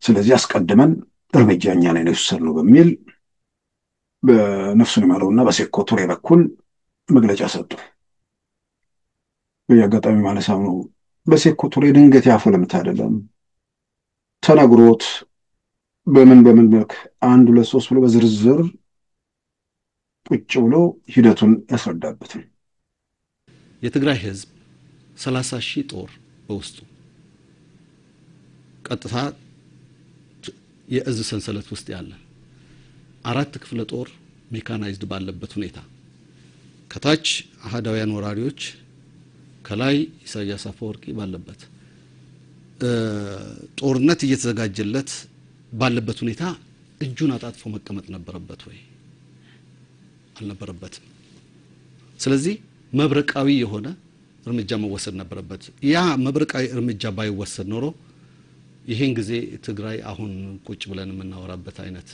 A: ስለዚህ አስቀድመን እርምጃ እኛ ላይ ነው የወሰድነው በሚል በነፍሱን ይማረውና በሴኮ ቱሬ በኩል መግለጫ ሰጡ። በአጋጣሚ ማለሳው ነው በሴኮ ቱሬ ድንገት ያፉ ለምት አይደለም ተነግሮት በምን መልክ 1 2 3 ብሎ በዝርዝር ቁጭ ብሎ ሂደቱን ያስረዳበት ነው።
G: የትግራይ ህዝብ 30,000 ጦር በውስጡ ቀጥታ የእዝ ሰንሰለት ውስጥ ያለ 4 ክፍለ ጦር ሜካናይዝድ ባለበት ሁኔታ ከታች አሃዳውያን ወራሪዎች ከላይ ኢሳያስ አፈወርቂ ባለበት ጦርነት እየተዘጋጀለት ባለበት ሁኔታ እጁን አጣጥፎ መቀመጥ ነበረበት ወይ? አልነበረበትም። ስለዚህ መብረቃዊ የሆነ እርምጃ መወሰድ ነበረበት። ያ መብረቃዊ እርምጃ ባይወሰድ ኖሮ ይሄን ጊዜ ትግራይ አሁን ቁጭ ብለን የምናወራበት አይነት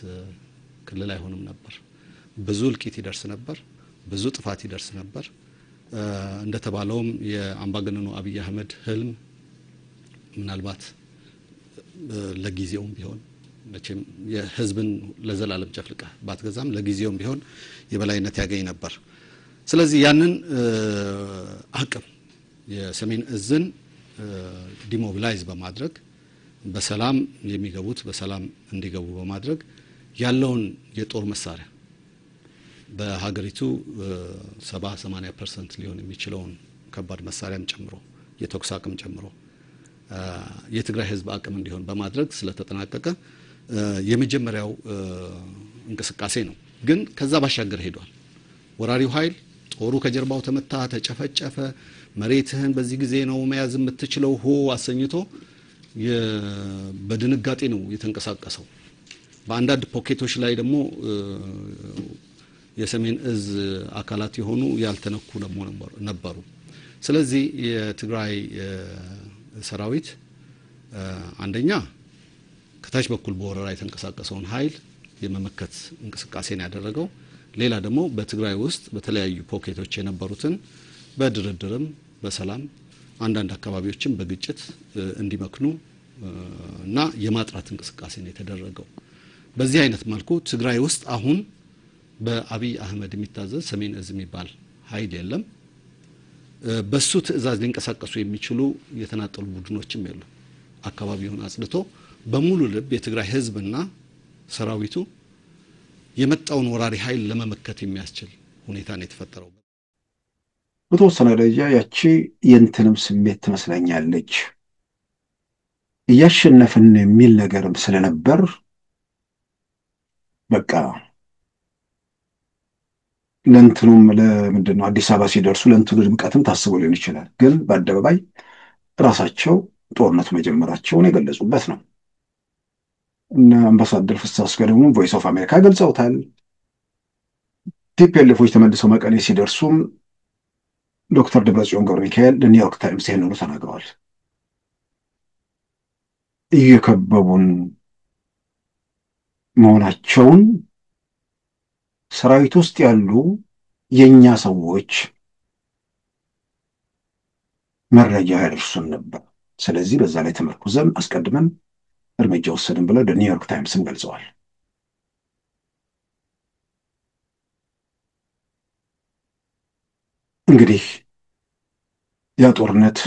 G: ክልል አይሆንም ነበር። ብዙ እልቂት ይደርስ ነበር፣ ብዙ ጥፋት ይደርስ ነበር። እንደተባለውም የአምባገነኑ አብይ አህመድ ህልም ምናልባት ለጊዜውም ቢሆን መቼም የህዝብን ለዘላለም ጨፍልቃ ባትገዛም ለጊዜውም ቢሆን የበላይነት ያገኝ ነበር። ስለዚህ ያንን አቅም የሰሜን እዝን ዲሞቢላይዝ በማድረግ በሰላም የሚገቡት በሰላም እንዲገቡ በማድረግ ያለውን የጦር መሳሪያ በሀገሪቱ 70-80% ሊሆን የሚችለውን ከባድ መሳሪያም ጨምሮ የተኩስ አቅም ጨምሮ የትግራይ ህዝብ አቅም እንዲሆን በማድረግ ስለተጠናቀቀ የመጀመሪያው እንቅስቃሴ ነው። ግን ከዛ ባሻገር ሄዷል። ወራሪው ኃይል ጦሩ ከጀርባው ተመታ፣ ተጨፈጨፈ፣ መሬትህን በዚህ ጊዜ ነው መያዝ የምትችለው ሆ አሰኝቶ በድንጋጤ ነው የተንቀሳቀሰው። በአንዳንድ ፖኬቶች ላይ ደግሞ የሰሜን እዝ አካላት የሆኑ ያልተነኩ ነበሩ። ስለዚህ የትግራይ ሰራዊት አንደኛ ከታች በኩል በወረራ የተንቀሳቀሰውን ኃይል የመመከት እንቅስቃሴን ያደረገው፣ ሌላ ደግሞ በትግራይ ውስጥ በተለያዩ ፖኬቶች የነበሩትን በድርድርም በሰላም አንዳንድ አካባቢዎችን በግጭት እንዲመክኑ እና የማጥራት እንቅስቃሴን የተደረገው። በዚህ አይነት መልኩ ትግራይ ውስጥ አሁን በአብይ አህመድ የሚታዘዝ ሰሜን እዝ የሚባል ኃይል የለም። በሱ ትዕዛዝ ሊንቀሳቀሱ የሚችሉ የተናጠሉ ቡድኖችም የሉ። አካባቢውን አጽድቶ በሙሉ ልብ የትግራይ ህዝብና ሰራዊቱ የመጣውን ወራሪ ኃይል ለመመከት የሚያስችል ሁኔታ ነው የተፈጠረው።
A: በተወሰነ ደረጃ ያቺ የእንትንም ስሜት ትመስለኛለች። እያሸነፍን የሚል ነገርም ስለነበር በቃ ለእንትኑም ለምንድን ነው አዲስ አበባ ሲደርሱ ለእንትኑ ድምቀትም ታስቦ ሊሆን ይችላል። ግን በአደባባይ ራሳቸው ጦርነቱ መጀመራቸውን የገለጹበት ነው። እና አምባሳደር ፍስሐ አስገዶም ቮይስ ኦፍ አሜሪካ ገልጸውታል። ቲፒኤልኤፎች ተመልሰው መቀሌ ሲደርሱም ዶክተር ደብረጽዮን ገብረ ሚካኤል ለኒውዮርክ ታይምስ ይሄንኑ ተናግረዋል። እየከበቡን መሆናቸውን ሰራዊት ውስጥ ያሉ የኛ ሰዎች መረጃ ያደርሱን ነበር። ስለዚህ በዛ ላይ ተመርኩዘን አስቀድመን እርምጃ ወሰድን ብለው ኒውዮርክ ታይምስም ገልጸዋል። እንግዲህ ያ ጦርነት፣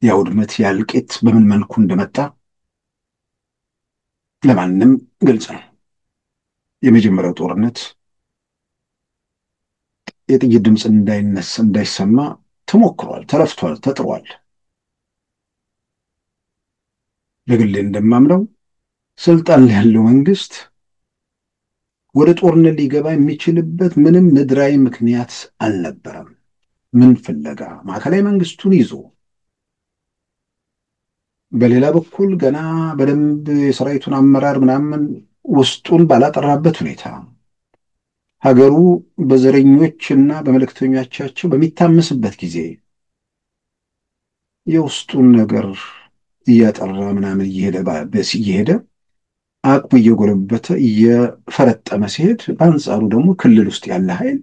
A: ያ ውድመት፣ ያ እልቂት በምን መልኩ እንደመጣ ለማንም ግልጽ ነው። የመጀመሪያው ጦርነት የጥይት ድምፅ እንዳይሰማ ተሞክሯል፣ ተለፍቷል፣ ተጥሯል። በግሌ እንደማምነው ስልጣን ላይ ያለው መንግስት ወደ ጦርነት ሊገባ የሚችልበት ምንም ምድራዊ ምክንያት አልነበረም። ምን ፍለጋ ማዕከላዊ መንግስቱን ይዞ በሌላ በኩል ገና በደንብ የሰራዊቱን አመራር ምናምን ውስጡን ባላጠራበት ሁኔታ ሀገሩ በዘረኞች እና በመልእክተኞቻቸው በሚታመስበት ጊዜ የውስጡን ነገር እያጠራ ምናምን እየሄደ አቅሙ እየጎለበተ እየፈረጠመ ሲሄድ፣ በአንጻሩ ደግሞ ክልል ውስጥ ያለ ኃይል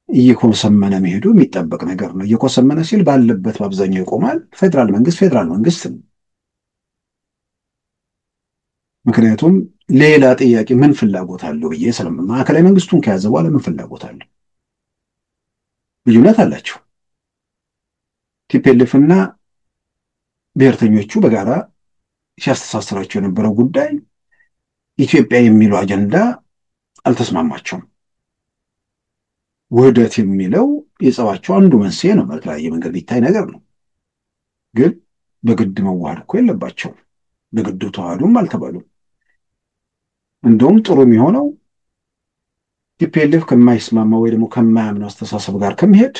A: እየኮሰመነ መሄዱ የሚጠበቅ ነገር ነው። እየኮሰመነ ሲል ባለበት በአብዛኛው ይቆማል። ፌዴራል መንግስት ነው። ምክንያቱም ሌላ ጥያቄ ምን ፍላጎት አለው ብዬ ማዕከላዊ መንግስቱን ከያዘ በኋላ ምን ፍላጎት አለው? ልዩነት አላቸው። ቲፒኤልኤፍ እና ብሔርተኞቹ በጋራ ሲያስተሳስራቸው የነበረው ጉዳይ ኢትዮጵያ የሚለው አጀንዳ አልተስማማቸውም። ውህደት የሚለው የጸባቸው አንዱ መንስኤ ነው። በተለያየ መንገድ ቢታይ ነገር ነው። ግን በግድ መዋሃድ እኮ የለባቸውም። በግድ ተዋህዱም አልተባሉም። እንደውም ጥሩ የሚሆነው ቲፒኤልኤፍ ከማይስማማ ወይ ደግሞ ከማያምነው አስተሳሰብ ጋር ከሚሄድ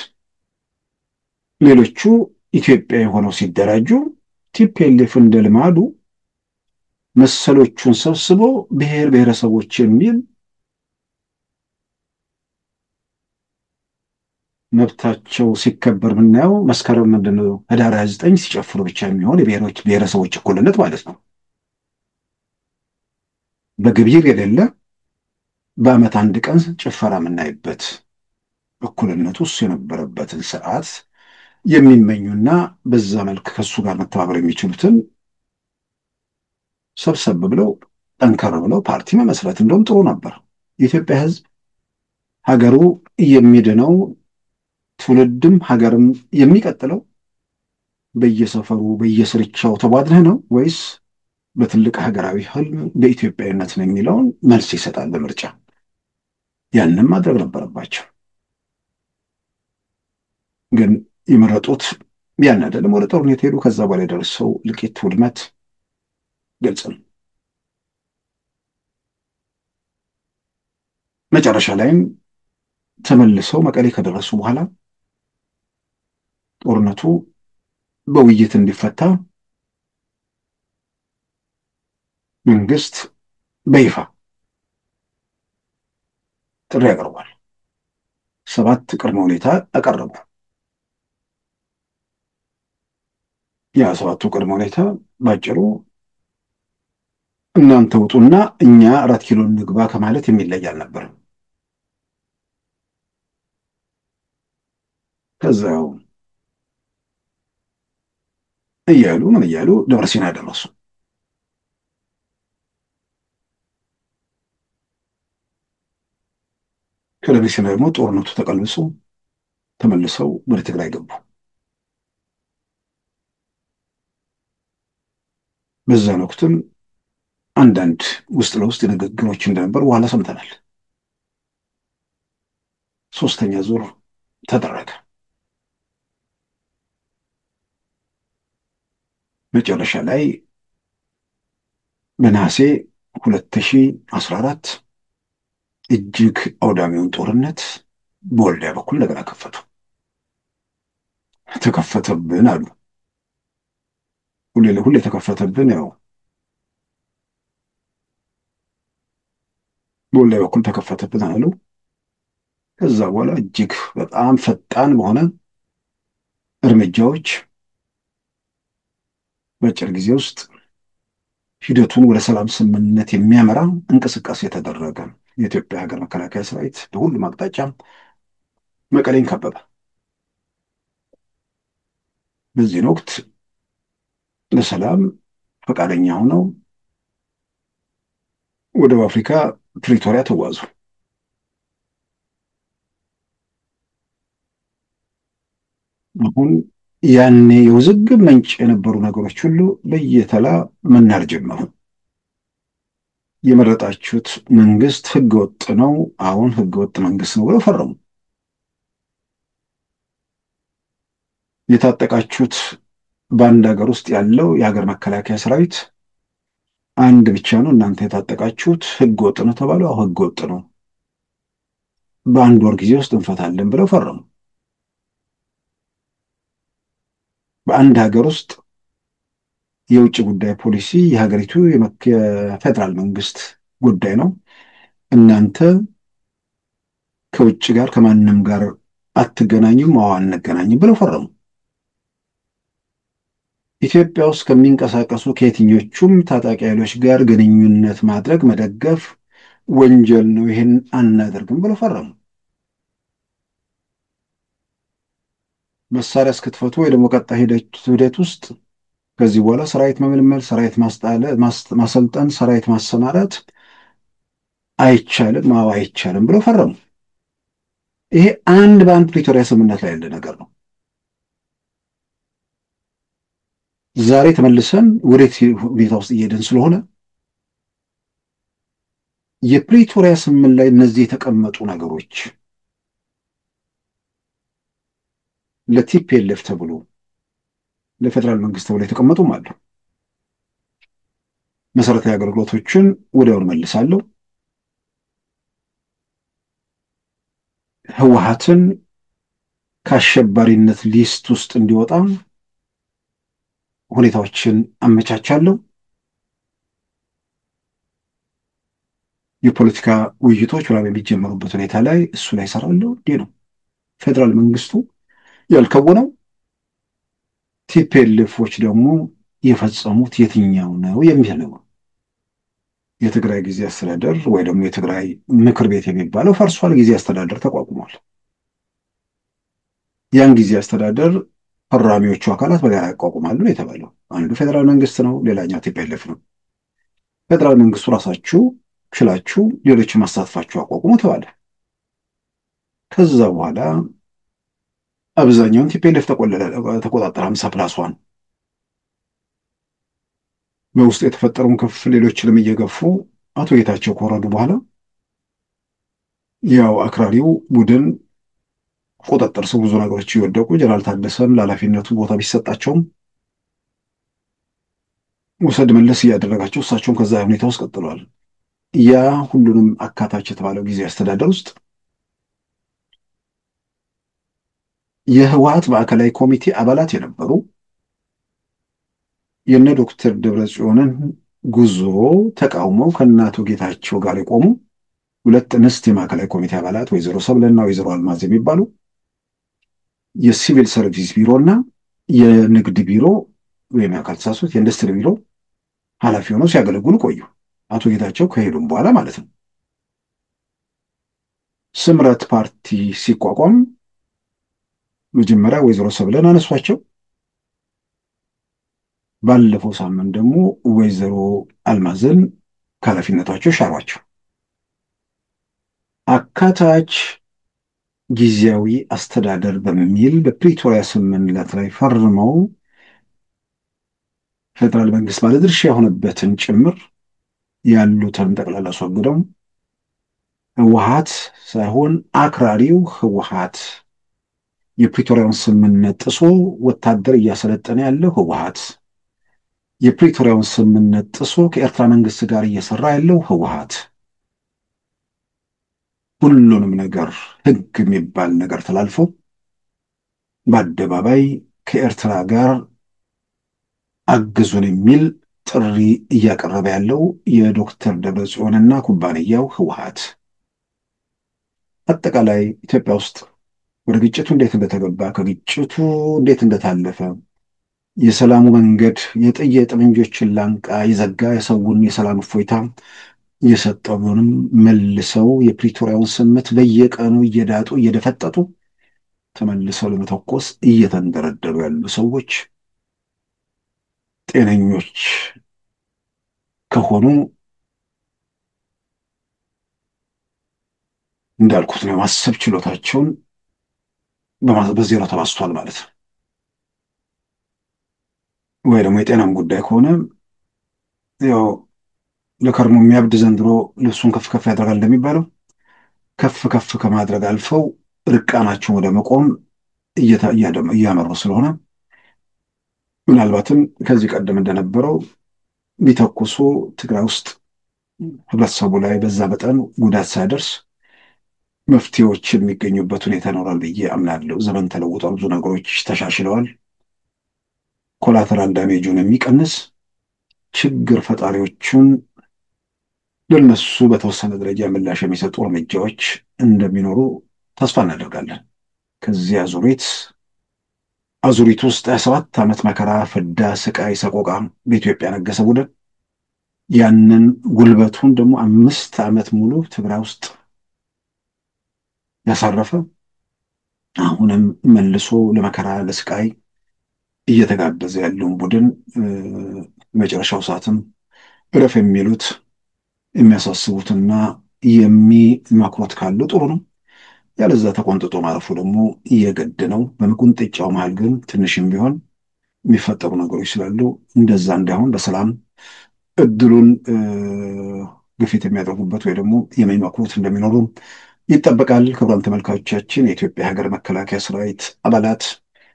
A: ሌሎቹ ኢትዮጵያዊ ሆነው ሲደራጁ ቲፒኤልኤፍ እንደ ልማዱ መሰሎቹን ሰብስቦ ብሔር ብሔረሰቦች የሚል መብታቸው ሲከበር ምናየው መስከረም ምንድነው ህዳር 29 ሲጨፍሩ ብቻ የሚሆን የብሔሮች ብሔረሰቦች እኩልነት ማለት ነው። በግብይር የሌለ በዓመት አንድ ቀን ጭፈራ የምናይበት እኩልነቱ እሱ የነበረበትን ስርዓት የሚመኙና በዛ መልክ ከሱ ጋር መተባበር የሚችሉትን ሰብሰብ ብለው ጠንከር ብለው ፓርቲ መመስረት እንደውም ጥሩ ነበር። የኢትዮጵያ ሕዝብ ሀገሩ የሚድነው ትውልድም ሀገርም የሚቀጥለው በየሰፈሩ በየስርቻው ተቧድነህ ነው ወይስ በትልቅ ሀገራዊ ህልም በኢትዮጵያዊነት ነው የሚለውን መልስ ይሰጣል በምርጫ። ያንን ማድረግ ነበረባቸው። ግን የመረጡት ያን አይደለም። ወደ ጦርነት ሄዱ። ከዛ በኋላ የደረሰው እልቂት፣ ውድመት ግልጽ ነው። መጨረሻ ላይም ተመልሰው መቀሌ ከደረሱ በኋላ ጦርነቱ በውይይት እንዲፈታ መንግስት በይፋ ጥሪ ያቀርባል። 7 ቅድመ ሁኔታ አቀረቡ። ያ 7ቱ ቅድመ ሁኔታ ባጭሩ እናንተ ውጡና እኛ 4 ኪሎ እንግባ ከማለት የሚለይ አልነበረም። ከዛው እያሉ ምን እያሉ ደብረ ሲና ደረሱ። ከደብረ ሲና ደግሞ ጦርነቱ ተቀልብሶ ተመልሰው ወደ ትግራይ ገቡ። በዛን ወቅትም አንዳንድ ውስጥ ለውስጥ ንግግሮች እንደነበር በኋላ ሰምተናል። 3ኛ ዙር ተደረገ። መጨረሻ ላይ በነሐሴ 2014 እጅግ አውዳሚውን ጦርነት በወልዲያ በኩል እንደገና ከፈቱ። ተከፈተብን አሉ። ሁሌ ተከፈተብን። ያው በወልዲያ በኩል ተከፈተብን አሉ። ከዛ በኋላ እጅግ በጣም ፈጣን በሆነ እርምጃዎች በአጭር ጊዜ ውስጥ ሂደቱን ወደ ሰላም ስምምነት የሚያመራ እንቅስቃሴ የተደረገ። የኢትዮጵያ ሀገር መከላከያ ሰራዊት በሁሉም አቅጣጫ መቀሌን ከበበ። በዚህ ወቅት ለሰላም ፈቃደኛ ሆነው ወደ አፍሪካ ፕሪቶሪያ ተጓዙ። አሁን ያኔ የውዝግብ ምንጭ የነበሩ ነገሮች ሁሉ በየተላ መናር ጀመሩ። የመረጣችሁት መንግስት ህገወጥ ነው፣ አሁን ህገወጥ መንግስት ነው ብለው ፈረሙ። የታጠቃችሁት በአንድ ሀገር ውስጥ ያለው የሀገር መከላከያ ሰራዊት አንድ ብቻ ነው፣ እናንተ የታጠቃችሁት ህገወጥ ነው ተባሉ። አሁን ህገወጥ ነው፣ በአንድ ወር ጊዜ ውስጥ እንፈታለን ብለው ፈረሙ። በአንድ ሀገር ውስጥ የውጭ ጉዳይ ፖሊሲ የሀገሪቱ የፌዴራል መንግስት ጉዳይ ነው፣ እናንተ ከውጭ ጋር ከማንም ጋር አትገናኙም፣ አዎ አንገናኝም ብለው ፈረሙ። ኢትዮጵያ ውስጥ ከሚንቀሳቀሱ ከየትኞቹም ታጣቂ ኃይሎች ጋር ግንኙነት ማድረግ መደገፍ ወንጀል ነው፣ ይህን አናደርግም ብለው ፈረሙ። መሳሪያ እስክትፈቱ ወይ ደግሞ ቀጣይ ሂደት ውስጥ ከዚህ በኋላ ሰራዊት መመልመል፣ ሰራዊት ማሰልጠን፣ ሰራዊት ማሰማራት አይቻልም፣ አዎ አይቻልም ብለው ፈረሙ። ይሄ አንድ በአንድ ፕሪቶሪያ ስምምነት ላይ ያለ ነገር ነው። ዛሬ ተመልሰን ወዴት ሁኔታ ውስጥ እየሄድን ስለሆነ የፕሪቶሪያ ስምምነት ላይ እነዚህ የተቀመጡ ነገሮች ለቲፒኤልኤፍ ተብሎ ለፌዴራል መንግስት ተብሎ የተቀመጡም አሉ። መሰረታዊ አገልግሎቶችን ወዲያውኑ መልሳለሁ፣ ህወሓትን ከአሸባሪነት ሊስት ውስጥ እንዲወጣ ሁኔታዎችን አመቻቻለሁ፣ የፖለቲካ ውይይቶች ምናምን የሚጀመሩበት ሁኔታ ላይ እሱ ላይ እሰራለሁ። እንዲህ ነው ፌዴራል መንግስቱ ያልከወነው። ቲፒኤልኤፎች ደግሞ የፈጸሙት የትኛው ነው የሚል ነው። የትግራይ ጊዜ አስተዳደር ወይ ደግሞ የትግራይ ምክር ቤት የሚባለው ፈርሷል፣ ጊዜ አስተዳደር ተቋቁሟል። ያን ጊዜ አስተዳደር ፈራሚዎቹ አካላት በጋራ ያቋቁማሉ የተባለው አንዱ ፌዴራል መንግስት ነው፣ ሌላኛው ቲፒኤልኤፍ ነው። ፌዴራል መንግስቱ ራሳችሁ ችላችሁ ሌሎችን ማሳትፋችሁ አቋቁሙ ተባለ። ከዛ በኋላ አብዛኛውን ቲፒኤልኤፍ ተቆጣጠረ። 50+1 በውስጡ የተፈጠረውን ክፍ ሌሎችንም እየገፉ አቶ ጌታቸው ከወረዱ በኋላ ያው አክራሪው ቡድን ቁጥጥር ስር ብዙ ነገሮች እየወደቁ ጀነራል ታደሰን ለኃላፊነቱ ቦታ ቢሰጣቸውም ውሰድ መለስ እያደረጋቸው እሳቸውን ከዛ ሁኔታ ውስጥ ቀጥለዋል። ያ ሁሉንም አካታች የተባለው ጊዜ አስተዳደር ውስጥ የህወሓት ማዕከላዊ ኮሚቴ አባላት የነበሩ የነ ዶክተር ደብረጽዮንን ጉዞ ተቃውመው ከአቶ ጌታቸው ጋር የቆሙ ሁለት እንስት የማዕከላዊ ኮሚቴ አባላት ወይዘሮ ሰብለና ወይዘሮ አልማዝ የሚባሉ የሲቪል ሰርቪስ ቢሮና የንግድ ቢሮ ወይም ካልተሳሳትኩ የኢንዱስትሪ ቢሮ ኃላፊ ሆነው ሲያገለግሉ ቆዩ። አቶ ጌታቸው ከሄዱም በኋላ ማለት ነው። ስምረት ፓርቲ ሲቋቋም መጀመሪያ ወይዘሮ ሰብለን አነሷቸው። ባለፈው ሳምንት ደግሞ ወይዘሮ አልማዝን ከኃላፊነታቸው ሻሯቸው። አካታች ጊዜያዊ አስተዳደር በሚል በፕሪቶሪያ ስምምነት ላይ ፈርመው ፌዴራል መንግስት ባለድርሻ የሆነበትን ጭምር ያሉትን ጠቅላላ አስወግደው ህወሓት ሳይሆን አክራሪው ህወሓት የፕሪቶሪያውን ስምምነት ጥሶ ወታደር እያሰለጠነ ያለው ህወሓት የፕሪቶሪያውን ስምምነት ጥሶ ከኤርትራ መንግስት ጋር እየሰራ ያለው ህወሓት ሁሉንም ነገር ህግ የሚባል ነገር ተላልፎ በአደባባይ ከኤርትራ ጋር አግዙን የሚል ጥሪ እያቀረበ ያለው የዶክተር ደብረጽዮንና ኩባንያው ህወሓት አጠቃላይ ኢትዮጵያ ውስጥ ወደ ግጭቱ እንዴት እንደተገባ ከግጭቱ እንዴት እንደታለፈ የሰላሙ መንገድ የጠመንጆችን ላንቃ ይዘጋ የሰውን የሰላም እፎይታ የሰጠው ቢሆንም መልሰው የፕሪቶሪያውን ስምምነት በየቀኑ እየዳጡ እየደፈጠጡ ተመልሰው ለመተኮስ እየተንደረደሩ ያሉ ሰዎች ጤነኞች ከሆኑ እንዳልኩት ነው ማሰብ ችሎታቸውን በዜሮ ተባስቷል ማለት ነው። ወይ ደግሞ የጤናም ጉዳይ ከሆነ ያው ለከርሞ የሚያብድ ዘንድሮ ልብሱን ከፍ ከፍ ያደርጋል እንደሚባለው ከፍ ከፍ ከማድረግ አልፈው ርቃናቸውን ወደ መቆም እያመሩ ስለሆነ ምናልባትም ከዚህ ቀደም እንደነበረው ቢተኩሱ ትግራይ ውስጥ ህብረተሰቡ ላይ በዛ መጠን ጉዳት ሳይደርስ መፍትሄዎች የሚገኙበት ሁኔታ ይኖራል ብዬ አምናለሁ። ዘመን ተለውጧል፣ ብዙ ነገሮች ተሻሽለዋል። ኮላተራል ዳሜጁን የሚቀንስ ችግር ፈጣሪዎቹን ለነሱ በተወሰነ ደረጃ ምላሽ የሚሰጡ እርምጃዎች እንደሚኖሩ ተስፋ እናደርጋለን። ከዚህ አዙሪት ውስጥ 27 ዓመት መከራ፣ ፍዳ፣ ስቃይ፣ ሰቆቃ በኢትዮጵያ ነገሰ ቡድን ያንን ጉልበቱን ደግሞ 5 ዓመት ሙሉ ትግራይ ውስጥ ያሳረፈ አሁንም መልሶ ለመከራ ለስቃይ እየተጋበዘ ያለውን ቡድን መጨረሻው ሰዓትም እረፍ የሚሉት የሚያሳስቡትና የሚመክሩት ካሉ ጥሩ ነው። ያለዛ ተቆንጥጦ ማረፉ ደግሞ እየገድ ነው። በመቁንጥጫው መሃል ግን ትንሽም ቢሆን የሚፈጠሩ ነገሮች ስላሉ እንደዛ እንዳይሆን በሰላም እድሉን ግፊት የሚያደርጉበት ወይ ደግሞ የሚመክሩት እንደሚኖሩ ይጠበቃል። ክቡራን ተመልካቾቻችን የኢትዮጵያ ሀገር መከላከያ ሰራዊት አባላት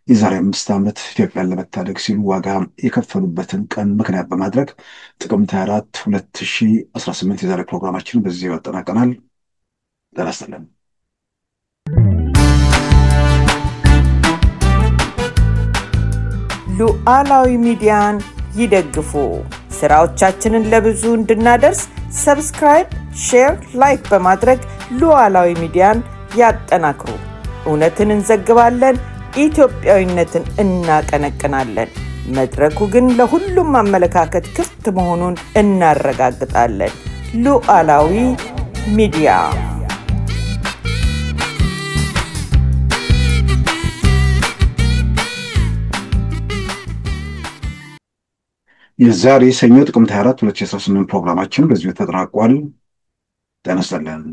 A: የዛሬ 5 ዓመት ኢትዮጵያን ለመታደግ ሲሉ ዋጋ የከፈሉበትን ቀን ምክንያት በማድረግ ጥቅምት 24 2018 የዛሬ ፕሮግራማችንን በዚህ ያጠናቀናል። ጤና ይስጥልን።
K: ሉዓላዊ ሚዲያን ይደግፉ። ስራዎቻችንን ለብዙ እንድናደርስ ሰብስክራይብ፣ ሼር፣ ላይክ በማድረግ ሉዓላዊ ሚዲያን ያጠናክሩ። እውነትን እንዘግባለን፣ ኢትዮጵያዊነትን እናቀነቅናለን። መድረኩ ግን ለሁሉም አመለካከት ክፍት መሆኑን እናረጋግጣለን። ሉዓላዊ ሚዲያ
A: የዛሬ ሰኞ ጥቅምት 24 2018 ፕሮግራማችን በዚሁ ተጠናቋል። ጤና ይስጥልን።